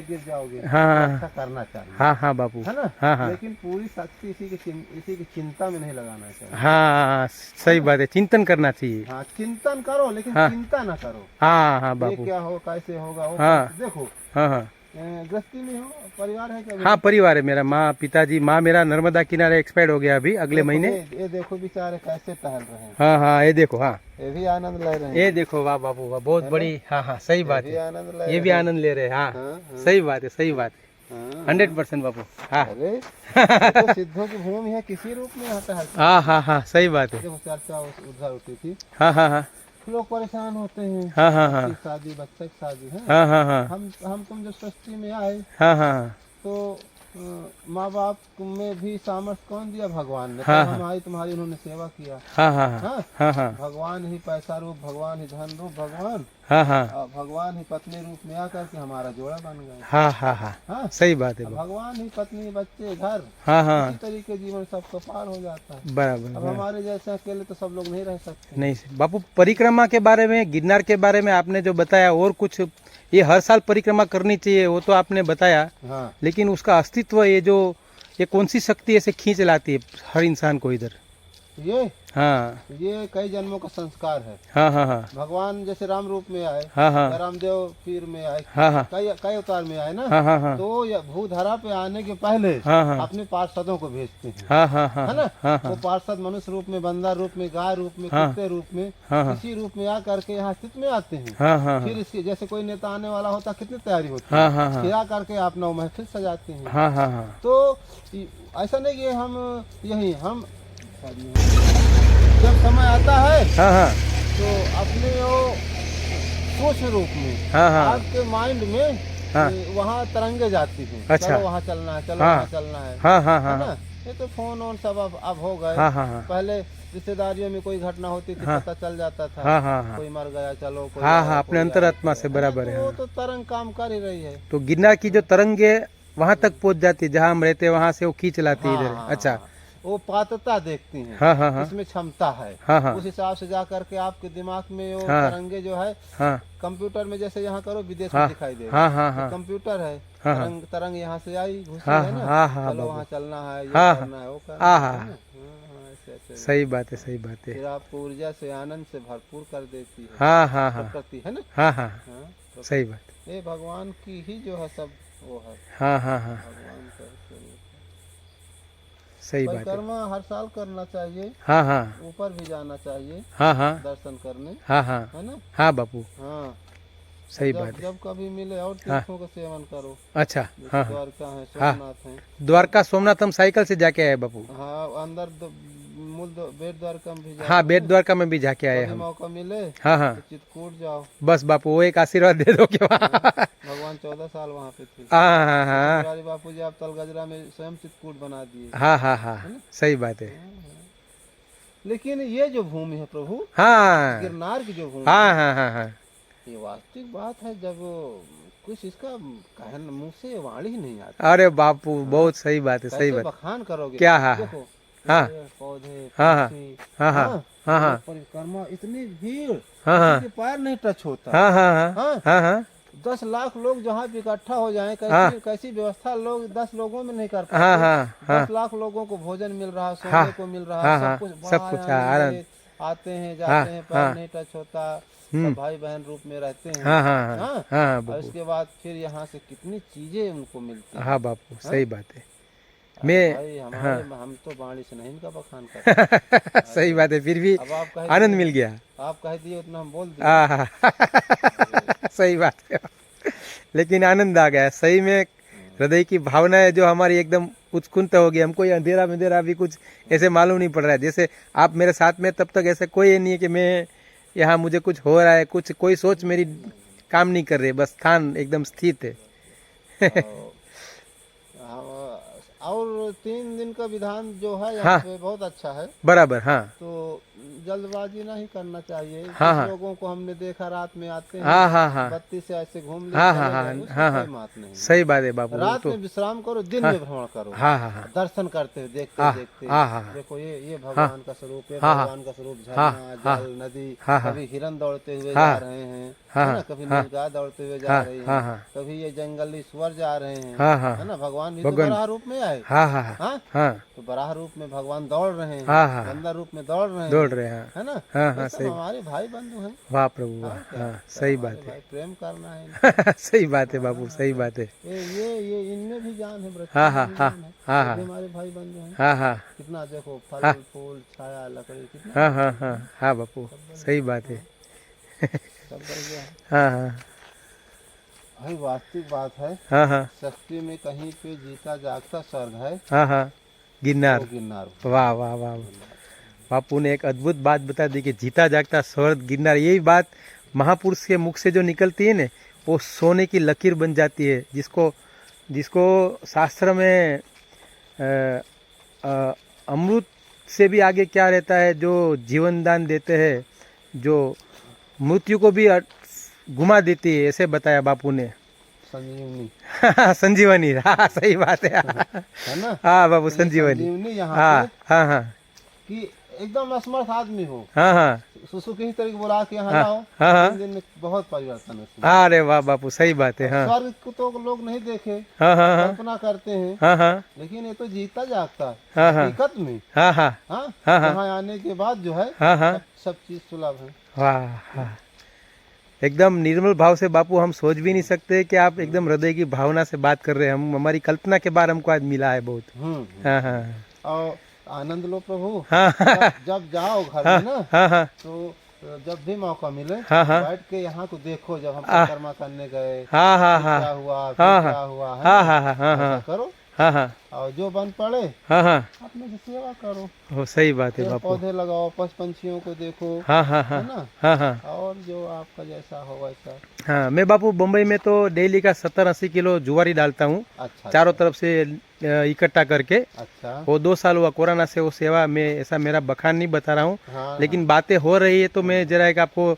[SPEAKER 3] गिर जाओगे.
[SPEAKER 2] हाँ.
[SPEAKER 3] ऐसा करना चाहिए.
[SPEAKER 2] हाँ बाबू.
[SPEAKER 3] है ना?
[SPEAKER 2] हाँ.
[SPEAKER 3] लेकिन पूरी शक्ति इसी की चिंता में नहीं लगाना चाहिए.
[SPEAKER 2] हाँ, सही बात है, चिंतन करना चाहिए.
[SPEAKER 3] हाँ, चिंतन करो, लेकिन चिंता ना करो.
[SPEAKER 2] हाँ
[SPEAKER 3] ये
[SPEAKER 2] बाबू.
[SPEAKER 3] क्या हो, कैसे होगा.
[SPEAKER 2] हाँ.
[SPEAKER 3] देखो.
[SPEAKER 2] हाँ.
[SPEAKER 3] गृहस्थी में हो, परिवार है क्या?
[SPEAKER 2] हाँ, परिवार है मेरा. माँ, पिताजी. माँ मेरा नर्मदा किनारे एक्सपायर हो गया अभी अगले महीने.
[SPEAKER 3] ये देखो बेचारे कैसे टहल रहे हैं.
[SPEAKER 2] हाँ. ये देखो. हाँ,
[SPEAKER 3] ये भी आनंद ले रहे हैं.
[SPEAKER 2] ये देखो. वाह बाबू वाह, बहुत बड़ी. हाँ. सही बात है,
[SPEAKER 3] आनंद ले
[SPEAKER 2] ये भी आनंद ले रहे हैं. हाँ, सही बात है.
[SPEAKER 3] हाँ.
[SPEAKER 2] 100% बापू। हाँ
[SPEAKER 3] अरे ये तो सिद्धों की भूमि है, किसी रूप में आता है।
[SPEAKER 2] हाँ हाँ हाँ, सही बात है।
[SPEAKER 3] देखो चर्चा उधर होती थी,
[SPEAKER 2] हाँ हाँ हाँ
[SPEAKER 3] लोग परेशान होते हैं,
[SPEAKER 2] हाँ हाँ हाँ
[SPEAKER 3] बच्ची की शादी, बच्चे की शादी है।
[SPEAKER 2] हाँ हाँ हाँ
[SPEAKER 3] हम तुम जब सृष्टि में आए
[SPEAKER 2] हाँ हाँ
[SPEAKER 3] तो माँ बाप में भी सामर्थ्य कौन दिया? भगवान ने।
[SPEAKER 2] हाँ,
[SPEAKER 3] तब
[SPEAKER 2] हाँ।
[SPEAKER 3] हम आए, तुम्हारी उन्होंने सेवा किया।
[SPEAKER 2] हाँ हाँ हाँ
[SPEAKER 3] हाँ,
[SPEAKER 2] हाँ हाँ
[SPEAKER 3] भगवान ही पैसा रूप, भगवान ही धन रूप, भगवान
[SPEAKER 2] हाँ हाँ
[SPEAKER 3] और भगवान ही पत्नी रूप में आकर के हमारा जोड़ा बन गए।
[SPEAKER 2] हाँ हाँ हाँ,
[SPEAKER 3] हाँ,
[SPEAKER 2] सही बात है
[SPEAKER 3] अब
[SPEAKER 2] बापू।
[SPEAKER 3] भगवान ही पत्नी, बच्चे, घर,
[SPEAKER 2] हाँ हाँ,
[SPEAKER 3] इसी तरीके जीवन सबको पार हो जाता है।
[SPEAKER 2] बराबर
[SPEAKER 3] अब
[SPEAKER 2] बराबर।
[SPEAKER 3] हमारे जैसे अकेले तो सब लोग नहीं रह सकते।
[SPEAKER 2] नहीं बापू, परिक्रमा के बारे में, गिरनार के बारे में आपने जो बताया, और कुछ ये हर साल परिक्रमा करनी चाहिए वो तो आपने बताया,
[SPEAKER 3] हाँ,
[SPEAKER 2] लेकिन उसका अस्तित्व, ये कौन सी शक्ति ऐसे खींच लाती है हर इंसान को इधर? हाँ
[SPEAKER 3] ये कई जन्मों का संस्कार है।
[SPEAKER 2] हाँ हाँ हाँ
[SPEAKER 3] भगवान जैसे राम रूप में आए,
[SPEAKER 2] हाँ हाँ
[SPEAKER 3] या रामदेव पीर में आए,
[SPEAKER 2] हाँ हाँ
[SPEAKER 3] कई कई अवतार में आए ना।
[SPEAKER 2] हाँ हाँ हाँ
[SPEAKER 3] तो ये भूधरा पे आने के पहले
[SPEAKER 2] हाँ हाँ
[SPEAKER 3] अपने पार्षदों को भेजते हैं,
[SPEAKER 2] हाँ हाँ हाँ
[SPEAKER 3] है ना।
[SPEAKER 2] हाँ
[SPEAKER 3] वो
[SPEAKER 2] हाँ
[SPEAKER 3] पार्षद मनुष्य रूप में, बंदर रूप में, गाय रूप में,
[SPEAKER 2] हाँ।
[SPEAKER 3] कुत्ते रूप में,
[SPEAKER 2] हाँ हाँ
[SPEAKER 3] किसी रूप में आकर के यहाँ स्थित में आते हैं।
[SPEAKER 2] हाँ हाँ
[SPEAKER 3] फिर इसके जैसे कोई नेता आने वाला होता, कितनी तैयारी होती है,
[SPEAKER 2] हाँ हाँ हाँ
[SPEAKER 3] फिर आकर के आप नौ महफिल सजाते हैं।
[SPEAKER 2] हाँ हाँ हाँ
[SPEAKER 3] तो ऐसा नहीं कि हम यही हम जब समय आता है
[SPEAKER 2] हाँ हाँ
[SPEAKER 3] तो अपने वो सूक्ष्म रूप में
[SPEAKER 2] हाँ हाँ
[SPEAKER 3] आपके माइंड में
[SPEAKER 2] हाँ।
[SPEAKER 3] वहाँ तरंगे जाती हैं।
[SPEAKER 2] अच्छा।
[SPEAKER 3] चलो वहाँ चलना है, चलो
[SPEAKER 2] हाँ।
[SPEAKER 3] वहाँ चलना है।
[SPEAKER 2] हाँ हाँ
[SPEAKER 3] है ना।
[SPEAKER 2] हाँ
[SPEAKER 3] ये तो फोन ऑन सब अब हो गए।
[SPEAKER 2] हाँ हाँ हाँ
[SPEAKER 3] पहले रिश्तेदारियों में कोई घटना होती थी,
[SPEAKER 2] हाँ।
[SPEAKER 3] पता चल जाता था।
[SPEAKER 2] हाँ हाँ हाँ
[SPEAKER 3] कोई मर गया, चलो कोई
[SPEAKER 2] हाँ
[SPEAKER 3] आया,
[SPEAKER 2] हाँ, अपने
[SPEAKER 3] कोई
[SPEAKER 2] अंतरात्मा
[SPEAKER 3] आया,
[SPEAKER 2] से
[SPEAKER 3] है ना।
[SPEAKER 2] बराबर है।
[SPEAKER 3] तो वो
[SPEAKER 2] हाँ।
[SPEAKER 3] तो तरंग काम कर ही रही है।
[SPEAKER 2] तो गिरनार की जो तरंग है वहाँ तक पहुँच जाती है, जहाँ हम रहते हैं वहाँ से वो खींच लाती है इधर।
[SPEAKER 3] हाँ,
[SPEAKER 2] अच्छा।
[SPEAKER 3] वो पात्रता देखती हैं,
[SPEAKER 2] हाँ हाँ हाँ
[SPEAKER 3] इसमें क्षमता है।
[SPEAKER 2] हाँ हाँ
[SPEAKER 3] उस हिसाब से जा करके आपके दिमाग में वो
[SPEAKER 2] हाँ।
[SPEAKER 3] तरंगे जो है,
[SPEAKER 2] हाँ
[SPEAKER 3] कंप्यूटर में जैसे यहाँ करो विदेश
[SPEAKER 2] हाँ
[SPEAKER 3] में दिखाई देगा।
[SPEAKER 2] हाँ हाँ हाँ
[SPEAKER 3] कंप्यूटर है,
[SPEAKER 2] हाँ, हाँ।
[SPEAKER 3] तरंग यहाँ से आई, घुसी
[SPEAKER 2] हाँ,
[SPEAKER 3] है ना।
[SPEAKER 2] हाँ, हाँ,
[SPEAKER 3] चलो
[SPEAKER 2] बाबू।
[SPEAKER 3] वहाँ चलना है, ये
[SPEAKER 2] हाँ,
[SPEAKER 3] करना है, वो करना
[SPEAKER 2] हाँ,
[SPEAKER 3] है,
[SPEAKER 2] हाँ।
[SPEAKER 3] है ना। हाँ, ऐसे
[SPEAKER 2] सही बात है, सही बात है।
[SPEAKER 3] फिर आपको ऊर्जा से, आनंद से भरपूर कर देती है
[SPEAKER 2] हाँ हाँ हाँ
[SPEAKER 3] प्रकृति, है ना।
[SPEAKER 2] हाँ हाँ
[SPEAKER 3] हाँ,
[SPEAKER 2] सही बात।
[SPEAKER 3] ये भगवान की ही जो है सब वो है,
[SPEAKER 2] हाँ हाँ हाँ
[SPEAKER 3] भगवान का स्वरूप है।
[SPEAKER 2] सही बात है।
[SPEAKER 3] परिक्रमा हर साल करना चाहिए,
[SPEAKER 2] हाँ हाँ
[SPEAKER 3] ऊपर भी जाना चाहिए
[SPEAKER 2] हाँ हाँ
[SPEAKER 3] दर्शन करने,
[SPEAKER 2] हाँ हाँ
[SPEAKER 3] है ना।
[SPEAKER 2] हाँ बापू,
[SPEAKER 3] हाँ,
[SPEAKER 2] सही
[SPEAKER 3] जब
[SPEAKER 2] बात है।
[SPEAKER 3] जब कभी मिले और
[SPEAKER 2] हाँ।
[SPEAKER 3] तीर्थों का सेवन करो।
[SPEAKER 2] अच्छा।
[SPEAKER 3] जैसे
[SPEAKER 2] हाँ हाँ
[SPEAKER 3] द्वारका है,
[SPEAKER 2] हाँ।
[SPEAKER 3] सोमनाथ है।
[SPEAKER 2] द्वारका सोमनाथ हम साइकिल से जाके आए बापू।
[SPEAKER 3] हाँ, अंदर बेट द्वारका में भी जाओ।
[SPEAKER 2] हाँ, बेट द्वारका में भी जाके आए
[SPEAKER 3] कभी
[SPEAKER 2] हम।
[SPEAKER 3] मौका मिले
[SPEAKER 2] हाँ हाँ
[SPEAKER 3] तो चित्रकूट जाओ।
[SPEAKER 2] बस बापू, वो एक आशीर्वाद दे दो कि वहाँ।
[SPEAKER 3] भगवान 14 साल वहाँ पे थे।
[SPEAKER 2] हाँ हाँ हाँ
[SPEAKER 3] मुरारी बापू जी आप तलगजरा में स्वयं चित्रकूट बना दिए।
[SPEAKER 2] हाँ हाँ हाँ सही बात है।
[SPEAKER 3] लेकिन ये जो भूमि है प्रभु,
[SPEAKER 2] हाँ
[SPEAKER 3] गिरनार की जो भूमि
[SPEAKER 2] हाँ
[SPEAKER 3] है,
[SPEAKER 2] हाँ हाँ हाँ
[SPEAKER 3] ये वास्तविक बात है। जब कुछ इसका कहन मुंह से वाणी ही नहीं आती।
[SPEAKER 2] अरे बापू, बहुत सही बात है, सही
[SPEAKER 3] कैसे
[SPEAKER 2] बात।
[SPEAKER 3] बखान करोगे?
[SPEAKER 2] क्या? हाँ
[SPEAKER 3] देखो,
[SPEAKER 2] हाँ
[SPEAKER 3] पेड़, पौधे,
[SPEAKER 2] हाँ हाँ
[SPEAKER 3] पक्षी,
[SPEAKER 2] हाँ हाँ हाँ हाँ
[SPEAKER 3] परिक्रमा, इतनी भीड़,
[SPEAKER 2] हाँ हाँ
[SPEAKER 3] किसी के पैर नहीं टच होता।
[SPEAKER 2] हाँ हाँ हाँ
[SPEAKER 3] हाँ,
[SPEAKER 2] हाँ हाँ
[SPEAKER 3] 10 लाख लोग जहाँ पे इकट्ठा हो जाएं,
[SPEAKER 2] हाँ।
[SPEAKER 3] कैसी व्यवस्था लोग 10 लोगों में नहीं कर
[SPEAKER 2] हाँ
[SPEAKER 3] पाते।
[SPEAKER 2] हाँ हाँ
[SPEAKER 3] 10 लाख लोगों को भोजन मिल रहा है,
[SPEAKER 2] हाँ,
[SPEAKER 3] सोने को मिल रहा
[SPEAKER 2] हाँ,
[SPEAKER 3] है,
[SPEAKER 2] हाँ,
[SPEAKER 3] सब कुछ
[SPEAKER 2] सब
[SPEAKER 3] बड़ा
[SPEAKER 2] कुछ,
[SPEAKER 3] आनंद
[SPEAKER 2] आनंद।
[SPEAKER 3] है। आते हैं,
[SPEAKER 2] हाँ,
[SPEAKER 3] जाते हैं, पैर
[SPEAKER 2] हाँ।
[SPEAKER 3] नहीं टच होता,
[SPEAKER 2] हम्म।
[SPEAKER 3] सब भाई बहन रूप में रहते हैं।
[SPEAKER 2] हाँ हाँ हाँ
[SPEAKER 3] हाँ,
[SPEAKER 2] हाँ
[SPEAKER 3] और
[SPEAKER 2] बापू,
[SPEAKER 3] इसके बाद फिर यहाँ से कितनी चीजें उनको मिलती हैं।
[SPEAKER 2] हाँ बापू, सही बात है। मैं
[SPEAKER 3] भाई हमारे हम तो बाणी से नहीं इनका बखान करते।
[SPEAKER 2] सही बात है, फिर भी
[SPEAKER 3] अब आप कह
[SPEAKER 2] आनंद
[SPEAKER 3] दिए,
[SPEAKER 2] मिल गया।
[SPEAKER 3] आप कह दिए उतना हम बोल दिए।
[SPEAKER 2] हाँ हाँ सही बात है। लेकिन आनंद आ गया सही में, हृदय की भावना है जो हमारी एकदम उत्कुंठ हो गई। हमको ये अंधेरा अंधेरा भी कुछ ऐसे मालूम नहीं पड़ रहा है। जैसे आप मेरे साथ में, तब तक ऐसे कोई ये नहीं है कि मैं यहाँ मुझे कुछ हो रहा है, कुछ कोई सोच मेरी काम नहीं कर रही, बस स्थान एकदम स्थित है।
[SPEAKER 3] और 3 दिन का विधान जो है यहाँ
[SPEAKER 2] हाँ।
[SPEAKER 3] पे बहुत अच्छा है।
[SPEAKER 2] बराबर। हाँ
[SPEAKER 3] तो जल्दबाजी नहीं करना चाहिए।
[SPEAKER 2] हाँ,
[SPEAKER 3] कुछ
[SPEAKER 2] हाँ।
[SPEAKER 3] लोगों को हमने देखा रात में आते हैं,
[SPEAKER 2] हाँ हाँ हाँ
[SPEAKER 3] बत्ती से ऐसे घूम ले,
[SPEAKER 2] हाँ
[SPEAKER 3] चले
[SPEAKER 2] हाँ हाँ
[SPEAKER 3] जाए, उसमें
[SPEAKER 2] हाँ हाँ
[SPEAKER 3] कोई बात नहीं।
[SPEAKER 2] सही बात है बाबू।
[SPEAKER 3] रात
[SPEAKER 2] तो
[SPEAKER 3] में विश्राम करो, दिन
[SPEAKER 2] हाँ।
[SPEAKER 3] में भ्रमण करो,
[SPEAKER 2] हाँ हाँ हाँ
[SPEAKER 3] दर्शन करते हुए, देखते
[SPEAKER 2] हाँ,
[SPEAKER 3] देखते।
[SPEAKER 2] हाँ, हाँ।
[SPEAKER 3] देखो ये भगवान का स्वरूप है,
[SPEAKER 2] हाँ, हाँ।
[SPEAKER 3] भगवान का स्वरूप,
[SPEAKER 2] हाँ,
[SPEAKER 3] झरना,
[SPEAKER 2] हाँ।
[SPEAKER 3] जल, नदी,
[SPEAKER 2] हाँ, हाँ।
[SPEAKER 3] कभी हिरन दौड़ते हुए
[SPEAKER 2] हाँ,
[SPEAKER 3] जा रहे हैं,
[SPEAKER 2] हाँ,
[SPEAKER 3] है ना, कभी
[SPEAKER 2] हाँ।
[SPEAKER 3] नीलगाय दौड़ते हुए जा
[SPEAKER 2] हाँ,
[SPEAKER 3] रही
[SPEAKER 2] हाँ,
[SPEAKER 3] है,
[SPEAKER 2] हाँ।
[SPEAKER 3] कभी ये जंगली स्वर जा रहे हैं,
[SPEAKER 2] हाँ, हाँ।
[SPEAKER 3] है ना। भगवान भी तो
[SPEAKER 2] भगवान।
[SPEAKER 3] बराह रूप में आए।
[SPEAKER 2] हाँ हाँ
[SPEAKER 3] हाँ,
[SPEAKER 2] हाँ
[SPEAKER 3] तो बराह रूप में भगवान दौड़ रहे हैं,
[SPEAKER 2] हाँ, हाँ।
[SPEAKER 3] बंदर रूप में दौड़ रहे हैं,
[SPEAKER 2] दौड़ रहे हैं।
[SPEAKER 3] है ना।
[SPEAKER 2] हाँ हाँ
[SPEAKER 3] ये सब
[SPEAKER 2] सही।
[SPEAKER 3] हमारे भाई बंधु हैं।
[SPEAKER 2] वाह प्रभु वाह।
[SPEAKER 3] हाँ, क्या?
[SPEAKER 2] हाँ
[SPEAKER 3] सब
[SPEAKER 2] सही
[SPEAKER 3] हमारे
[SPEAKER 2] बात
[SPEAKER 3] भाई,
[SPEAKER 2] है।
[SPEAKER 3] प्रेम करना है।
[SPEAKER 2] सही बात है बाबू, सही बात है।
[SPEAKER 3] ये इनमें भी जान है, वृक्ष
[SPEAKER 2] हाँ,
[SPEAKER 3] में
[SPEAKER 2] हाँ,
[SPEAKER 3] भी
[SPEAKER 2] हाँ,
[SPEAKER 3] जान है।
[SPEAKER 2] हाँ,
[SPEAKER 3] ये
[SPEAKER 2] हाँ।
[SPEAKER 3] भी हमारे भाई बंधु हैं।
[SPEAKER 2] हाँ हाँ
[SPEAKER 3] कितना देखो, फल,
[SPEAKER 2] हाँ।
[SPEAKER 3] फूल, छाया, लकड़ी, कितना
[SPEAKER 2] हाँ हाँ हाँ हाँ बापू, सही बात है।
[SPEAKER 3] सब बढ़ गया है।
[SPEAKER 2] हाँ हाँ
[SPEAKER 3] भाई वास्तविक बात है,
[SPEAKER 2] हाँ हाँ
[SPEAKER 3] सृष्टि में कहीं पे जीता जागता स्वर्ग है
[SPEAKER 2] हाँ हाँ गिरनार।
[SPEAKER 3] वो गिरनार।
[SPEAKER 2] वाह वाह वाह। बापू ने एक अद्भुत बात बता दी कि जीता जागता स्वर्ग गिरनार। यही बात महापुरुष के मुख से जो निकलती है ना, वो सोने की लकीर बन जाती है, जिसको जिसको शास्त्र में अमृत से भी आगे क्या रहता है, जो जीवन दान देते हैं, जो मृत्यु को भी घुमा देती है, ऐसे बताया बापू ने।
[SPEAKER 3] संजीवनी।
[SPEAKER 2] संजीवनी, हाँ सही बात है।
[SPEAKER 3] है ना?
[SPEAKER 2] हाँ बाबू संजीवनी।
[SPEAKER 3] यहाँ
[SPEAKER 2] हाँ हाँ हाँ
[SPEAKER 3] कि एकदम असमर्थ आदमी हो,
[SPEAKER 2] हाँ हाँ
[SPEAKER 3] सुसु किसी तरह बुला के यहाँ
[SPEAKER 2] हाँ,
[SPEAKER 3] लाओ,
[SPEAKER 2] हाँ, हाँ।
[SPEAKER 3] 3 दिन में बहुत परिवर्तन है उसमें।
[SPEAKER 2] अरे वाह बापू सही बात है। हाँ
[SPEAKER 3] स्वर्ग को तो लोग नहीं देखे,
[SPEAKER 2] हाँ हाँ हाँ
[SPEAKER 3] कल्पना करते हैं,
[SPEAKER 2] हाँ हाँ
[SPEAKER 3] लेकिन ये तो जीता जागता है
[SPEAKER 2] हाँ हाँ
[SPEAKER 3] हकीकत में।
[SPEAKER 2] हाँ हाँ
[SPEAKER 3] हाँ
[SPEAKER 2] हाँ हाँ
[SPEAKER 3] यहाँ आने के बाद जो है
[SPEAKER 2] हाँ हाँ
[SPEAKER 3] सब चीज सुलभ है।
[SPEAKER 2] वाह हाँ। एकदम निर्मल भाव से बापू, हम सोच भी नहीं सकते कि आप एकदम हृदय की भावना से बात कर रहे हैं। हम हमारी कल्पना के बार हमको आज मिला है बहुत। हाँ हाँ
[SPEAKER 3] और आनंद लो प्रभु।
[SPEAKER 2] हाँ
[SPEAKER 3] जब जाओ घर में ना,
[SPEAKER 2] हाँ हाँ
[SPEAKER 3] तो जब भी मौका मिले
[SPEAKER 2] हाँ हाँ
[SPEAKER 3] बैठ के यहाँ को देखो, जब हम परिक्रमा करने गए
[SPEAKER 2] हाँ हाँ
[SPEAKER 3] क्या
[SPEAKER 2] हाँ
[SPEAKER 3] हुआ, फिर
[SPEAKER 2] हाँ,
[SPEAKER 3] क्या हुआ है,
[SPEAKER 2] हाँ हाँ हाँ हाँ
[SPEAKER 3] ऐसा
[SPEAKER 2] हाँ
[SPEAKER 3] करो
[SPEAKER 2] हाँ हाँ
[SPEAKER 3] और जो बन पड़े
[SPEAKER 2] हाँ हाँ
[SPEAKER 3] अपने से सेवा करो।
[SPEAKER 2] वो सही बात है
[SPEAKER 3] पेड़
[SPEAKER 2] बापू।
[SPEAKER 3] पौधे लगाओ, पशु पंछियों को देखो,
[SPEAKER 2] हाँ हाँ हाँ
[SPEAKER 3] है ना?
[SPEAKER 2] हाँ हाँ
[SPEAKER 3] और जो आपका जैसा हो वैसा।
[SPEAKER 2] हाँ। मैं बापू बम्बई में तो डेली का 70-80 किलो जुआरी डालता हूँ,
[SPEAKER 3] अच्छा
[SPEAKER 2] चारों तरफ से इकट्ठा करके।
[SPEAKER 3] अच्छा।
[SPEAKER 2] वो 2 साल हुआ कोरोना से वो सेवा में, ऐसा मेरा बखान नहीं बता रहा हूँ,
[SPEAKER 3] हाँ
[SPEAKER 2] लेकिन बातें हो रही है तो मैं जरा एक आपको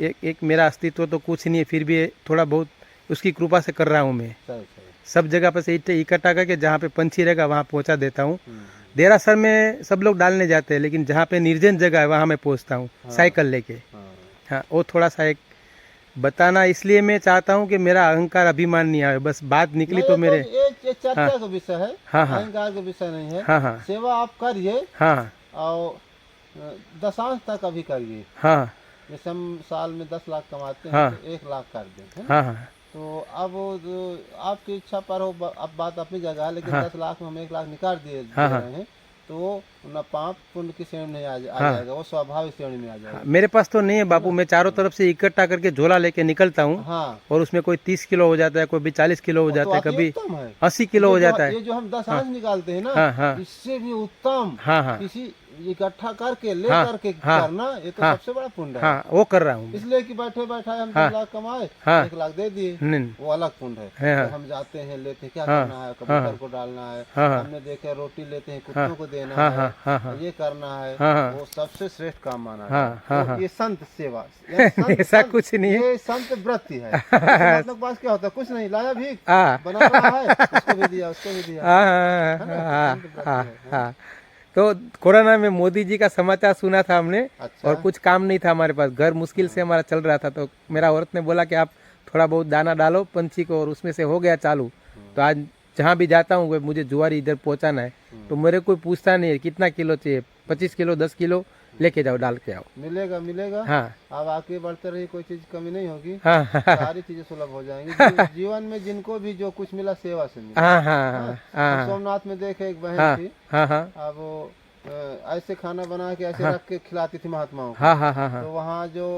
[SPEAKER 2] एक मेरा अस्तित्व तो कुछ नहीं है, फिर भी थोड़ा बहुत उसकी कृपा से कर रहा हूँ मैं।
[SPEAKER 3] सही सही।
[SPEAKER 2] सब जगह पर से इकट्ठा करके जहाँ पे पंछी रहेगा वहाँ पहुँचा देता हूँ। देरासर में सब लोग डालने जाते हैं, लेकिन जहाँ पे निर्जन जगह है वहाँ मैं पहुँचता हूँ साइकिल लेके। हाँ वो थोड़ा सा एक बताना इसलिए मैं चाहता हूँ कि मेरा अहंकार अभिमान नहीं आए, बस बात निकली तो मेरे।
[SPEAKER 3] ये चर्चा का विषय है,
[SPEAKER 2] हाँ हाँ
[SPEAKER 3] अहंकार का विषय नहीं है।
[SPEAKER 2] हाँ हाँ
[SPEAKER 3] सेवा आप करिए
[SPEAKER 2] हाँ
[SPEAKER 3] और दशांश तक अभी करिए।
[SPEAKER 2] हाँ
[SPEAKER 3] जैसे हम साल में 10 लाख कमाते हैं
[SPEAKER 2] हाँ।
[SPEAKER 3] तो 1 लाख कर दें, है ना?
[SPEAKER 2] हाँ हाँ
[SPEAKER 3] तो अब जो आपकी इच्छा पर हो, अब बात अपनी जगह है, लेकिन 10 लाख में हम 1 लाख निकाल दे रहे हैं तो न पाप पुण्य की श्रेणी में आ जाएगा, वो स्वाभाविक श्रेणी में आ जाएगा।
[SPEAKER 2] मेरे पास तो नहीं है बापू, मैं चारों तरफ से इकट्ठा करके झोला लेके निकलता हूँ।
[SPEAKER 3] हाँ।
[SPEAKER 2] और उसमें कोई 30 किलो हो जाता है, कोई भी 40 किलो हो जाता है, कभी
[SPEAKER 3] उत्तम है।
[SPEAKER 2] 80 किलो हो जाता है।
[SPEAKER 3] ये जो हम 10 आंच निकालते हैं
[SPEAKER 2] हाँ,
[SPEAKER 3] ना,
[SPEAKER 2] हाँ।
[SPEAKER 3] इससे भी उत्तम
[SPEAKER 2] हाँ हाँ
[SPEAKER 3] किसी इकट्ठा करके ले
[SPEAKER 2] हाँ,
[SPEAKER 3] करके
[SPEAKER 2] हाँ,
[SPEAKER 3] करना, ये तो
[SPEAKER 2] हाँ,
[SPEAKER 3] सबसे बड़ा पुण्य है।
[SPEAKER 2] हाँ वो कर रहा हूँ।
[SPEAKER 3] इसलिए कि बैठे बैठा हम
[SPEAKER 2] हाँ,
[SPEAKER 3] 2 लाख कमाए,
[SPEAKER 2] हाँ,
[SPEAKER 3] 1 लाख दे दिए,
[SPEAKER 2] नहीं,
[SPEAKER 3] वो अलग पुण्य है।
[SPEAKER 2] हाँ,
[SPEAKER 3] तो हम जाते हैं, लेते हैं, क्या
[SPEAKER 2] हाँ,
[SPEAKER 3] करना है,
[SPEAKER 2] हाँ,
[SPEAKER 3] कबूतर को डालना है,
[SPEAKER 2] हाँ, हाँ,
[SPEAKER 3] हमने देखे रोटी लेते हैं, कुत्तों को देना
[SPEAKER 2] हाँ,
[SPEAKER 3] है,
[SPEAKER 2] हाँ, हाँ, हाँ,
[SPEAKER 3] ये करना है,
[SPEAKER 2] हाँ, हाँ,
[SPEAKER 3] वो सबसे श्रेष्ठ काम माना
[SPEAKER 2] हाँ,
[SPEAKER 3] है।
[SPEAKER 2] हाँ,
[SPEAKER 3] तो
[SPEAKER 2] हाँ।
[SPEAKER 3] ये संत सेवा, ये संत-
[SPEAKER 2] ऐसा
[SPEAKER 3] संत-
[SPEAKER 2] कुछ नहीं है।
[SPEAKER 3] ये संत व्रति है। इसका मतलब बात क्या होता है, कुछ नहीं लाया भीख,
[SPEAKER 2] हाँ
[SPEAKER 3] बना रहा है, उसको भी दिया, उसको भी दिया।
[SPEAKER 2] हाँ हाँ हाँ हाँ। तो कोरोना में मोदी जी का समाचार सुना था हमने,
[SPEAKER 3] अच्छा।
[SPEAKER 2] और कुछ काम नहीं था हमारे पास, घर मुश्किल से हमारा चल रहा था, तो मेरा औरत ने बोला कि आप थोड़ा बहुत दाना डालो पंछी को, और उसमें से हो गया चालू। तो आज जहाँ भी जाता हूँ मुझे जुआरी इधर पहुँचाना है, तो मेरे कोई पूछता नहीं है कितना किलो चाहिए, 25 किलो 10 किलो लेके जाओ, डाल के आओ।
[SPEAKER 3] मिलेगा मिलेगा।
[SPEAKER 2] हाँ
[SPEAKER 3] अब आगे बढ़ते रही, कोई चीज कमी नहीं होगी,
[SPEAKER 2] हाँ हाँ
[SPEAKER 3] सारी चीजें सुलभ हो जाएंगी। जीवन में जिनको भी जो कुछ मिला सेवा से मिला।
[SPEAKER 2] हाँ हाँ हाँ
[SPEAKER 3] सोमनाथ में देखे एक बहन
[SPEAKER 2] हाँ
[SPEAKER 3] थी,
[SPEAKER 2] हाँ हाँ
[SPEAKER 3] अब वो ऐसे खाना बना के ऐसे
[SPEAKER 2] हाँ।
[SPEAKER 3] रख के खिलाती थी महात्माओं को।
[SPEAKER 2] हाँ हाँ हाँ हाँ
[SPEAKER 3] तो वहाँ जो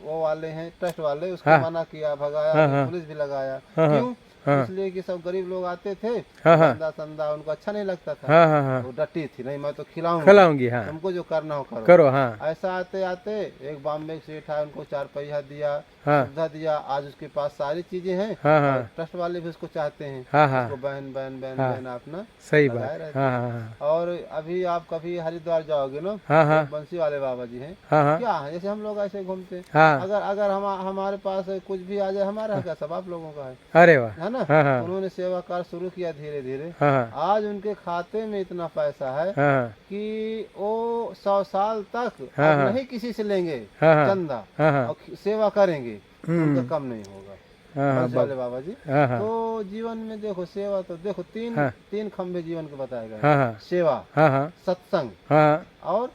[SPEAKER 3] वो वाले हैं ट्रस्ट वाले, उसको
[SPEAKER 2] हाँ।
[SPEAKER 3] मना किया, भगाया,
[SPEAKER 2] हाँ, हाँ।
[SPEAKER 3] पुलिस भी लगाया।
[SPEAKER 2] हाँ, हाँ।
[SPEAKER 3] क्यों?
[SPEAKER 2] हाँ।
[SPEAKER 3] इसलिए कि सब गरीब लोग आते थे,
[SPEAKER 2] हाँ, हाँ।
[SPEAKER 3] संदा संदा उनको अच्छा नहीं लगता था।
[SPEAKER 2] हाँ हाँ हाँ
[SPEAKER 3] वो डटी थी, नहीं मैं तो खिलाऊंगी,
[SPEAKER 2] खिलाऊंगी। हाँ
[SPEAKER 3] तुमको जो करना हो करो।
[SPEAKER 2] करो। हाँ
[SPEAKER 3] ऐसा आते आते एक बॉम्बे से था, उनको 4 पहिया दिया,
[SPEAKER 2] हाँ
[SPEAKER 3] सुविधा दिया, आज उसके पास सारी चीजें हैं।
[SPEAKER 2] हाँ हाँ
[SPEAKER 3] और ट्रस्ट वाले भी उसको चाहते हैं,
[SPEAKER 2] हाँ हाँ
[SPEAKER 3] उसको बहन बहन बहन
[SPEAKER 2] हाँ।
[SPEAKER 3] बहन अपना
[SPEAKER 2] सही
[SPEAKER 3] लगाए
[SPEAKER 2] बात।
[SPEAKER 3] रहते
[SPEAKER 2] हाँ
[SPEAKER 3] हैं।
[SPEAKER 2] हाँ
[SPEAKER 3] और अभी आप कभी हरिद्वार जाओगे ना,
[SPEAKER 2] हाँ हाँ
[SPEAKER 3] एक बंसी वाले बाबा जी हैं,
[SPEAKER 2] हाँ हाँ
[SPEAKER 3] क्या है, जैसे हम लोग ऐसे घूमते,
[SPEAKER 2] हाँ।
[SPEAKER 3] अगर हमारे पास कुछ भी आ जाए, हमारा क्या, सब आप लोगों का है
[SPEAKER 2] अरे वाह।
[SPEAKER 3] ना?
[SPEAKER 2] हाँ हाँ
[SPEAKER 3] उन्होंने सेवा कार्य शुरू किया धीरे धीरे,
[SPEAKER 2] हाँ हाँ
[SPEAKER 3] आज उनके खाते में इतना पैसा है
[SPEAKER 2] हाँ
[SPEAKER 3] कि वो 100 साल तक
[SPEAKER 2] हाँ,
[SPEAKER 3] अब
[SPEAKER 2] हाँ।
[SPEAKER 3] नहीं किसी से लेंगे
[SPEAKER 2] हाँ, हाँ।
[SPEAKER 3] चंदा,
[SPEAKER 2] हाँ हाँ
[SPEAKER 3] और सेवा करेंगे, उनका कम नहीं होगा।
[SPEAKER 2] हाँ
[SPEAKER 3] बंसी वाले बाबा जी।
[SPEAKER 2] हाँ हाँ
[SPEAKER 3] तो जीवन में देखो सेवा, तो देखो
[SPEAKER 2] हाँ।
[SPEAKER 3] तीन खंभे जीवन के बताए गए,
[SPEAKER 2] हाँ हाँ
[SPEAKER 3] सेवा,
[SPEAKER 2] हाँ हाँ
[SPEAKER 3] सत्संग,
[SPEAKER 2] हाँ
[SPEAKER 3] और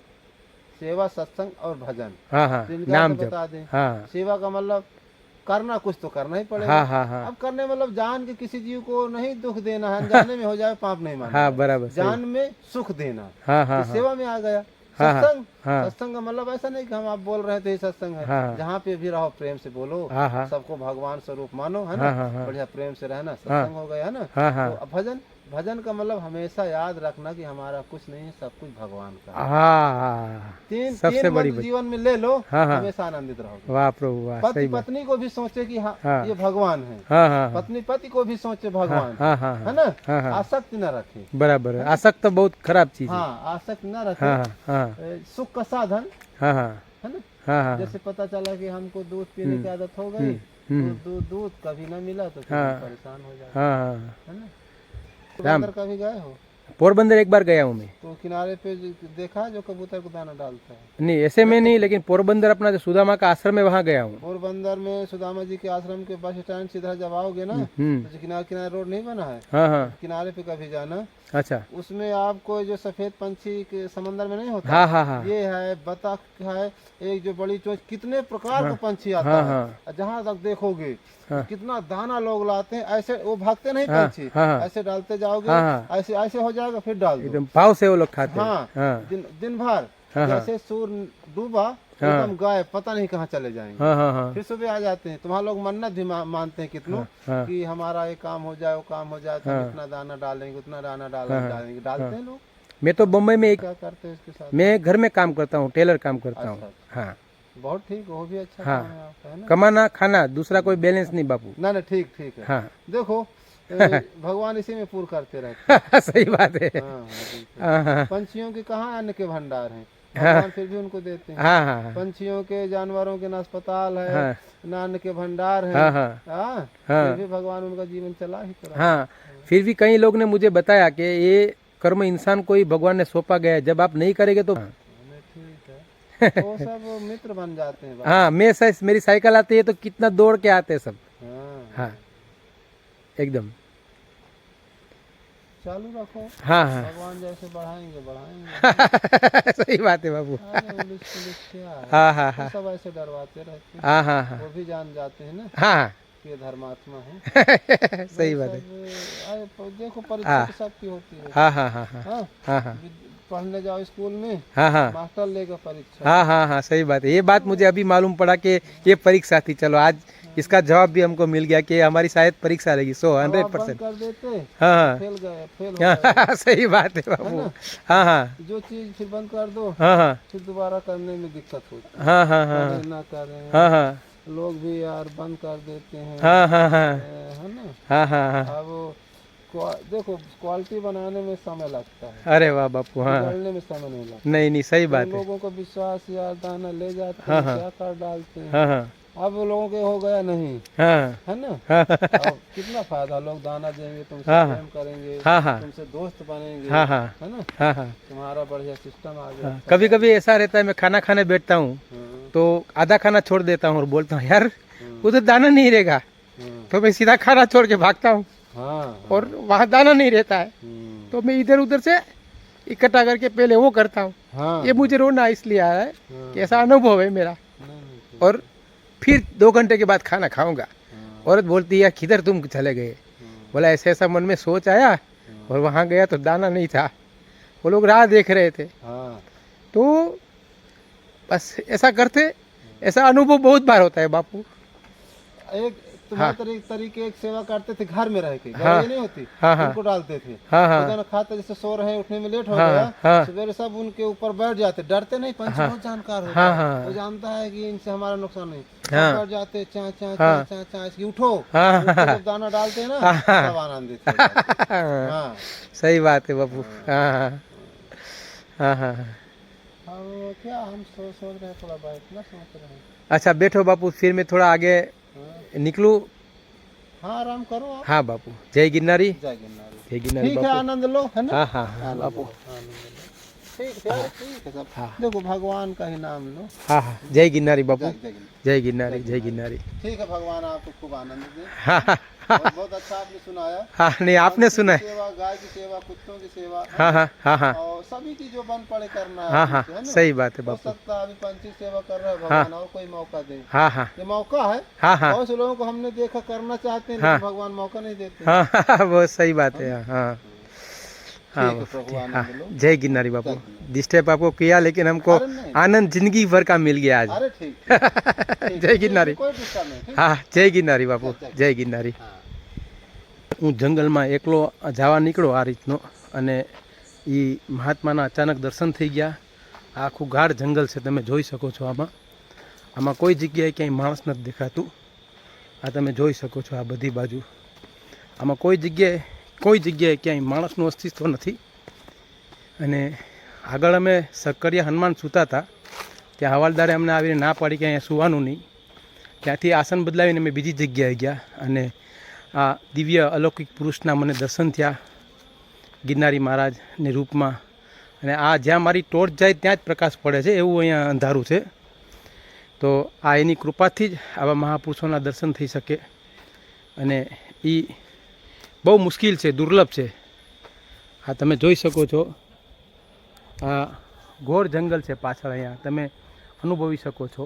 [SPEAKER 3] सेवा सत्संग और भजन।
[SPEAKER 2] हाँ हाँ
[SPEAKER 3] तो इनका
[SPEAKER 2] नाम
[SPEAKER 3] तो
[SPEAKER 2] जप।
[SPEAKER 3] बता दें,
[SPEAKER 2] हाँ
[SPEAKER 3] सेवा का मतलब करना कुछ तो करना ही पड़ेगा।
[SPEAKER 2] हाँ हाँ हाँ
[SPEAKER 3] अब करने मतलब जान के किसी जीव को नहीं दुख देना है, अनजाने में हो जाए पाप नहीं मानना
[SPEAKER 2] हाँ
[SPEAKER 3] है।
[SPEAKER 2] बराबर सही।
[SPEAKER 3] जान में सुख देना,
[SPEAKER 2] हाँ हाँ
[SPEAKER 3] इस सेवा में आ गया।
[SPEAKER 2] हाँ, हाँ,
[SPEAKER 3] सत्संग
[SPEAKER 2] हाँ।
[SPEAKER 3] सत्संग का मतलब ऐसा नहीं कि हम आप बोल रहे थे सत्संग है।
[SPEAKER 2] हाँ।
[SPEAKER 3] जहाँ पे भी रहो प्रेम से बोलो,
[SPEAKER 2] हाँ, हाँ,
[SPEAKER 3] सबको भगवान स्वरूप मानो, है
[SPEAKER 2] हाँ,
[SPEAKER 3] ना,
[SPEAKER 2] हाँ, हाँ।
[SPEAKER 3] बढ़िया प्रेम से रहना, सत्संग हो गया, है ना।
[SPEAKER 2] हाँ, हाँ।
[SPEAKER 3] तो अब भजन, भजन का मतलब हमेशा याद रखना कि हमारा कुछ नहीं है, सब कुछ भगवान का है।
[SPEAKER 2] हाँ,
[SPEAKER 3] तीन
[SPEAKER 2] सबसे
[SPEAKER 3] तीन
[SPEAKER 2] बड़ी
[SPEAKER 3] मंत्र जीवन में ले लो,
[SPEAKER 2] हाँ, हाँ।
[SPEAKER 3] हमेशा आनंदित रहोगे।
[SPEAKER 2] वाह प्रभु वाह,
[SPEAKER 3] पति
[SPEAKER 2] सही बात।
[SPEAKER 3] पत्नी को भी सोचे कि हाँ,
[SPEAKER 2] हाँ।
[SPEAKER 3] ये भगवान है,
[SPEAKER 2] हाँ, हाँ, हाँ,
[SPEAKER 3] पत्नी पति को भी सोचे भगवान,
[SPEAKER 2] हाँ, हाँ,
[SPEAKER 3] है
[SPEAKER 2] हाँ,
[SPEAKER 3] ना,
[SPEAKER 2] हाँ, हाँ।
[SPEAKER 3] आसक्ति न रखे।
[SPEAKER 2] बराबर है, आसक्त तो बहुत खराब चीज है।
[SPEAKER 3] हाँ, आसक्ति न रखे।
[SPEAKER 2] हाँ, हाँ,
[SPEAKER 3] सुख का साधन,
[SPEAKER 2] हाँ, हाँ,
[SPEAKER 3] है ना।
[SPEAKER 2] हाँ, हाँ,
[SPEAKER 3] जैसे पता चला कि हमको दूध पीने की आदत हो गई, दूध कभी ना मिला तो फिर हम परेशान हो जाते,
[SPEAKER 2] हाँ, हाँ।
[SPEAKER 3] है ना। पोरबंदर कभी गए हो?
[SPEAKER 2] पोरबंदर एक बार गया हूँ मैं।
[SPEAKER 3] तो किनारे पे देखा जो कबूतर को दाना डालता है?
[SPEAKER 2] नहीं ऐसे में नहीं, लेकिन पोरबंदर अपना जो सुदामा का आश्रम है वहाँ गया हूँ।
[SPEAKER 3] पोरबंदर में सुदामा जी के आश्रम के बस स्टैंड सीधा जब आओगे ना, तो किनारे किनारे रोड नहीं बना है,
[SPEAKER 2] हाँ, हाँ।
[SPEAKER 3] किनारे पे कभी जाना।
[SPEAKER 2] अच्छा।
[SPEAKER 3] उसमें आपको जो सफेद पंछी के समंदर में नहीं होता,
[SPEAKER 2] हाँ, हाँ, हाँ।
[SPEAKER 3] ये है, बतख है, एक जो बड़ी चोंच, कितने प्रकार का पंछी आता
[SPEAKER 2] हाँ,
[SPEAKER 3] है।
[SPEAKER 2] हाँ।
[SPEAKER 3] जहाँ तक देखोगे
[SPEAKER 2] हाँ।
[SPEAKER 3] कितना दाना लोग लाते हैं, ऐसे वो भागते नहीं
[SPEAKER 2] हाँ,
[SPEAKER 3] पंछी,
[SPEAKER 2] हाँ।
[SPEAKER 3] ऐसे डालते जाओगे,
[SPEAKER 2] हाँ, हाँ।
[SPEAKER 3] ऐसे ऐसे हो जाएगा, फिर डाल दो।
[SPEAKER 2] एकदम भाव से वो लोग खाते हैं।
[SPEAKER 3] हाँ,
[SPEAKER 2] हाँ,
[SPEAKER 3] दिन भर,
[SPEAKER 2] हाँ,
[SPEAKER 3] जैसे सूर्य डूबा एकदम गायब, पता नहीं कहाँ चले जाएंगे।
[SPEAKER 2] हाँ, हाँ, हाँ,
[SPEAKER 3] फिर सुबह आ जाते हैं। तुम्हारा लोग मन्नत भी मानते हैं कितनों,
[SPEAKER 2] हाँ।
[SPEAKER 3] कि हमारा ये काम हो जाए, वो काम हो जाए, तो हम इतना दाना डालेंगे, उतना दाना डालेंगे, डालते हैं लोग।
[SPEAKER 2] मैं तो बम्बई में
[SPEAKER 3] क्या करते हैं इसके साथ?
[SPEAKER 2] मैं घर में काम करता हूँ, टेलर काम करता हूँ।
[SPEAKER 3] अच्छा।
[SPEAKER 2] हाँ,
[SPEAKER 3] बहुत ठीक, वो भी अच्छा
[SPEAKER 2] हाँ।
[SPEAKER 3] काम है आपका, है ना।
[SPEAKER 2] कमाना खाना, दूसरा कोई बैलेंस नहीं बापू।
[SPEAKER 3] ना ना, ठीक ठीक है।
[SPEAKER 2] हाँ।
[SPEAKER 3] देखो भगवान इसी में पूर्ण करते रहते हैं।
[SPEAKER 2] सही बात है।
[SPEAKER 3] हाँ, बिल्कुल।
[SPEAKER 2] हाँ, हाँ,
[SPEAKER 3] पंछियों के कहाँ अन्न के भंडार हैं, भगवान फिर भी उनको देते हैं।
[SPEAKER 2] हाँ, हाँ,
[SPEAKER 3] पंछियों के, जानवरों के न अस्पताल है,
[SPEAKER 2] हाँ।
[SPEAKER 3] न अन्न के भंडार है।
[SPEAKER 2] हाँ, हाँ,
[SPEAKER 3] हाँ,
[SPEAKER 2] हाँ।
[SPEAKER 3] फिर भी भगवान उनका जीवन चला ही करा।
[SPEAKER 2] हाँ। फिर भी कई लोग ने मुझे बताया कि ये कर्म इंसान को ही भगवान ने सौंपा गया है, जब आप नहीं करेंगे तो।
[SPEAKER 3] ठीक है, वो सब मित्र बन जाते हैं।
[SPEAKER 2] हाँ, मेरी साइकिल आती है तो कितना दौड़ के आते हैं सब।
[SPEAKER 3] हाँ,
[SPEAKER 2] हाँ, एकदम
[SPEAKER 3] चालू रखो।
[SPEAKER 2] हाँ, हाँ।
[SPEAKER 3] भगवान जैसे बढ़ाएंगे।
[SPEAKER 2] सही बात है बाबू।
[SPEAKER 3] अरे पुलिस क्या है,
[SPEAKER 2] हाँ, हाँ, हाँ,
[SPEAKER 3] सब ऐसे डरवाते रहते हैं।
[SPEAKER 2] हाँ, हाँ, हाँ,
[SPEAKER 3] वो भी जान जाते हैं ना
[SPEAKER 2] हाँ।
[SPEAKER 3] कि ये धर्मात्मा है।
[SPEAKER 2] सही बात है।
[SPEAKER 3] देखो परीक्षा तो सबकी होती है।
[SPEAKER 2] हाँ, हाँ, हाँ, हाँ,
[SPEAKER 3] हाँ,
[SPEAKER 2] हाँ, हाँ,
[SPEAKER 3] पढ़ने जाओ स्कूल में,
[SPEAKER 2] हाँ, हाँ,
[SPEAKER 3] मास्टर लेगा परीक्षा।
[SPEAKER 2] हाँ, हाँ, हाँ, सही बात है। ये बात मुझे अभी मालूम पड़ा कि ये परीक्षा थी। चलो आज इसका जवाब भी हमको मिल गया कि हमारी शायद परीक्षा रहेगी। 100%
[SPEAKER 3] कर देते,
[SPEAKER 2] हाँ, हाँ,
[SPEAKER 3] फेल हो गए।
[SPEAKER 2] सही बात है बाबू। हाँ, हाँ,
[SPEAKER 3] जो चीज फिर बंद कर दो,
[SPEAKER 2] हाँ, हाँ,
[SPEAKER 3] फिर दोबारा करने में दिक्कत होती है।
[SPEAKER 2] हाँ, हाँ, हाँ,
[SPEAKER 3] करें ना करें,
[SPEAKER 2] हाँ, हाँ,
[SPEAKER 3] लोग भी यार बंद कर देते हैं,
[SPEAKER 2] हाँ, हाँ, हाँ,
[SPEAKER 3] है ना।
[SPEAKER 2] हाँ, हाँ, हाँ।
[SPEAKER 3] अब देखो क्वालिटी बनाने में समय लगता है,
[SPEAKER 2] अरे वाह बापू। हाँ,
[SPEAKER 3] बिगड़ने में समय नहीं लगता।
[SPEAKER 2] नहीं नहीं, सही बात है।
[SPEAKER 3] लोगों को विश्वास यार, दाना ले जाते
[SPEAKER 2] हाँ,
[SPEAKER 3] हैं,
[SPEAKER 2] हाँ।
[SPEAKER 3] क्या कर डालते हैं।
[SPEAKER 2] हाँ, हाँ,
[SPEAKER 3] अब लोगों के हो गया नहीं,
[SPEAKER 2] हाँ,
[SPEAKER 3] है ना।
[SPEAKER 2] हाँ,
[SPEAKER 3] अब कितना फायदा, लोग दाना देंगे, तुमसे
[SPEAKER 2] हाँ,
[SPEAKER 3] प्रेम करेंगे,
[SPEAKER 2] हाँ, हाँ,
[SPEAKER 3] तुमसे दोस्त बनेंगे,
[SPEAKER 2] हाँ, हाँ,
[SPEAKER 3] है ना।
[SPEAKER 2] हाँ, हाँ,
[SPEAKER 3] तुम्हारा बढ़िया सिस्टम आ गया।
[SPEAKER 2] कभी कभी ऐसा रहता है, मैं खाना खाने बैठता हूँ
[SPEAKER 3] हाँ,
[SPEAKER 2] तो आधा खाना छोड़ देता हूँ और बोलता हूँ यार उधर दाना नहीं रहेगा,
[SPEAKER 3] हाँ,
[SPEAKER 2] तो मैं सीधा खाना छोड़ के भागता हूँ
[SPEAKER 3] हाँ,
[SPEAKER 2] और वहाँ दाना नहीं रहता है, तो मैं इधर उधर से इकट्ठा करके पहले वो करता हूँ।
[SPEAKER 3] हाँ,
[SPEAKER 2] ये मुझे रोना इसलिए आ रहा है
[SPEAKER 3] हाँ,
[SPEAKER 2] कि ऐसा अनुभव है मेरा।
[SPEAKER 3] नहीं,
[SPEAKER 2] और फिर 2 घंटे के बाद खाना खाऊंगा। औरत बोलती है किधर तुम चले गए? बोला ऐसा ऐसा मन में सोच आया और वहाँ गया तो दाना नहीं था, वो लोग राह देख रहे थे।
[SPEAKER 3] हाँ,
[SPEAKER 2] तो बस ऐसा करते, ऐसा अनुभव बहुत बार होता है बापू।
[SPEAKER 3] एक तुम्हारे तरीके एक सेवा करते थे घर में रह के, घर
[SPEAKER 2] हाँ,
[SPEAKER 3] ये नहीं होती,
[SPEAKER 2] हाँ, हाँ,
[SPEAKER 3] उनको डालते थे।
[SPEAKER 2] हाँ, हाँ,
[SPEAKER 3] रोजाना खाते, जैसे सो रहे, उठने में लेट हो
[SPEAKER 2] हाँ,
[SPEAKER 3] गया,
[SPEAKER 2] हाँ,
[SPEAKER 3] सवेरे सब उनके ऊपर बैठ जाते, डरते नहीं, पंछी बहुत जानकार होता
[SPEAKER 2] हाँ,
[SPEAKER 3] है,
[SPEAKER 2] हाँ,
[SPEAKER 3] वो जानता है कि इनसे हमारा नुकसान नहीं,
[SPEAKER 2] हाँ,
[SPEAKER 3] बैठ जाते, चा चा
[SPEAKER 2] हाँ,
[SPEAKER 3] चा चा इसकी उठो,
[SPEAKER 2] हाँ,
[SPEAKER 3] उनको जब दाना डालते हैं ना, सब आनंदित हो जाते हैं। हाँ,
[SPEAKER 2] सही बात है बापू। हाँ, हाँ, हाँ, हाँ,
[SPEAKER 3] अब क्या हम सोच रहे हैं, थोड़ा बैठना सोच रहे हैं।
[SPEAKER 2] अच्छा बैठो बापू, फिर मैं थोड़ा आगे निकलूँ।
[SPEAKER 3] हाँ, आराम करो आप।
[SPEAKER 2] हाँ बापू, जय गिरनारी।
[SPEAKER 3] जय गिरनारी।
[SPEAKER 2] जय गिरनारी
[SPEAKER 3] ठीक है,
[SPEAKER 2] बापू।
[SPEAKER 3] आनंद लो, है ना।
[SPEAKER 2] हाँ, हाँ, हाँ बापू।
[SPEAKER 3] ठीक है सब।
[SPEAKER 2] हाँ।
[SPEAKER 3] देखो भगवान का ही नाम लो।
[SPEAKER 2] हाँ, हाँ, जय गिरनारी बापू।
[SPEAKER 3] जय गिरनारी।
[SPEAKER 2] जय गिरनारी, जय गिरनारी।
[SPEAKER 3] ठीक है, भगवान आपको खूब आनंद दे।
[SPEAKER 2] हाँ, हाँ,
[SPEAKER 3] बहुत अच्छा आपने सुनाया।
[SPEAKER 2] हाँ, नहीं आपने सुना है।
[SPEAKER 3] सेवा, गाय की सेवा, कुत्तों की सेवा,
[SPEAKER 2] हाँ, हाँ, हाँ, हाँ,
[SPEAKER 3] और सभी की जो बन पड़े करना है
[SPEAKER 2] हाँ, हाँ,
[SPEAKER 3] आपसे, है ना?
[SPEAKER 2] सही बात है
[SPEAKER 3] हो
[SPEAKER 2] बापू।
[SPEAKER 3] सकता है अभी पंछी सेवा कर रहे हैं, भगवान और कोई मौका दे।
[SPEAKER 2] हाँ, हाँ,
[SPEAKER 3] ये मौका है।
[SPEAKER 2] हाँ, हाँ,
[SPEAKER 3] बहुत से लोगों को हमने देखा करना चाहते हैं,
[SPEAKER 2] हाँ।
[SPEAKER 3] लेकिन भगवान मौका नहीं देते।
[SPEAKER 2] हाँ, हाँ, बहुत सही बात है। हाँ, हाँ
[SPEAKER 3] ठीक है प्रभु
[SPEAKER 2] हाँ
[SPEAKER 3] आनंद लो।
[SPEAKER 2] जय गिरनारी बापू। दिस टाइप आपको किया लेकिन हमको
[SPEAKER 3] अरे नहीं।
[SPEAKER 2] आनंद जिंदगी भर का मिल गया आज।
[SPEAKER 3] अरे ठीक ठीक,
[SPEAKER 2] जय गिरनारी।
[SPEAKER 3] कोई गुस्सा नहीं ठीक?
[SPEAKER 2] હા જય ગિરનારી બાપુ, જય ગિરનારી। હું જંગલમાં એકલો જવા નીકળ્યો આ રીતનો, અને એ મહાત્માના અચાનક દર્શન થઈ ગયા। આ આખું ગાઢ જંગલ છે, તમે જોઈ શકો છો। આમાં કોઈ જગ્યાએ ક્યાંય માણસ નથી દેખાતું। આ તમે જોઈ શકો છો, આ બધી બાજુ આમાં કોઈ જગ્યાએ ક્યાંય માણસનું અસ્તિત્વ નથી। અને આગળ અમે સક્કરિયા હનુમાન સૂતા હતા, ત્યાં હવાલદારે અમને આવીને ના પાડી કે અહીંયા સૂવાનું નહીં। ત્યાંથી આસન બદલાવીને અમે બીજી જગ્યાએ ગયા, અને આ દિવ્ય અલૌકિક પુરુષના મને દર્શન થયા ગિરનારી મહારાજની રૂપમાં। અને આ જ્યાં મારી ટોર્ચ જાય ત્યાં જ પ્રકાશ પડે છે, એવું અહીંયા અંધારું છે। તો આ એની કૃપાથી જ આવા મહાપુરુષોના દર્શન થઈ શકે, અને એ બહુ મુશ્કેલ છે, દુર્લભ છે। આ તમે જોઈ શકો છો, આ ઘોર જંગલ છે પાછળ, અહીંયા તમે અનુભવી શકો છો।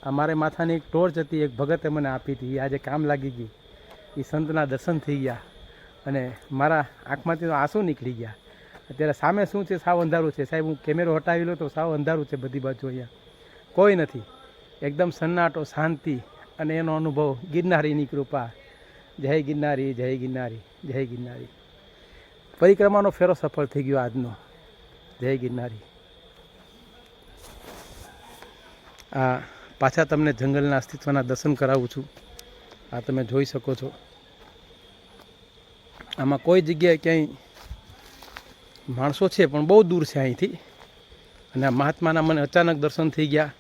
[SPEAKER 2] આ મારે માથાની એક ટોર્ચ હતી, એક ભગતે મને આપી હતી, એ આજે કામ લાગી ગઈ। એ સંતના દર્શન થઈ ગયા, અને મારા આંખમાંથી આંસુ નીકળી ગયા। અત્યારે સામે શું છે, સાવ અંધારું છે સાહેબ। હું કેમેરો હટાવી લો તો સાવ અંધારું છે બધી બાજુ, અહીંયા કોઈ નથી, એકદમ સન્નાટો, શાંતિ, અને એનો અનુભવ ગિરનારીની કૃપા। જય ગિરનારી, જય ગિરનારી, જય ગિરનારી। પરિક્રમાનો ફેરો સફળ થઈ ગયો આજનો। જય ગિરનારી। આ પાછા તમને જંગલના અસ્તિત્વના દર્શન કરાવું છું। આ તમે જોઈ શકો છો, આમાં કોઈ જગ્યાએ ક્યાંય માણસો છે પણ બહુ દૂર છે અહીંથી। અને આ મહાત્માના મને અચાનક દર્શન થઈ ગયા,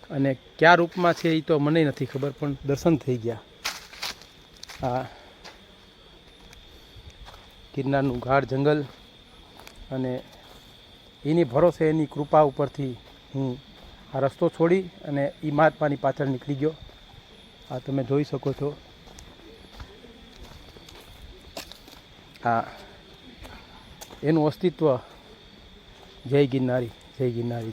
[SPEAKER 2] અને કયા રૂપમાં છે એ તો મને નથી ખબર, પણ દર્શન થઈ ગયા। આ ગિરનારનું ગાઢ જંગલ, અને એની ભરોસે, એની કૃપા ઉપરથી હું આ રસ્તો છોડી અને એ મહાત્માની પાછળ નીકળી ગયો। આ તમે જોઈ શકો છો, આ એનું અસ્તિત્વ। જય ગિરનારી, જય ગિરનારી।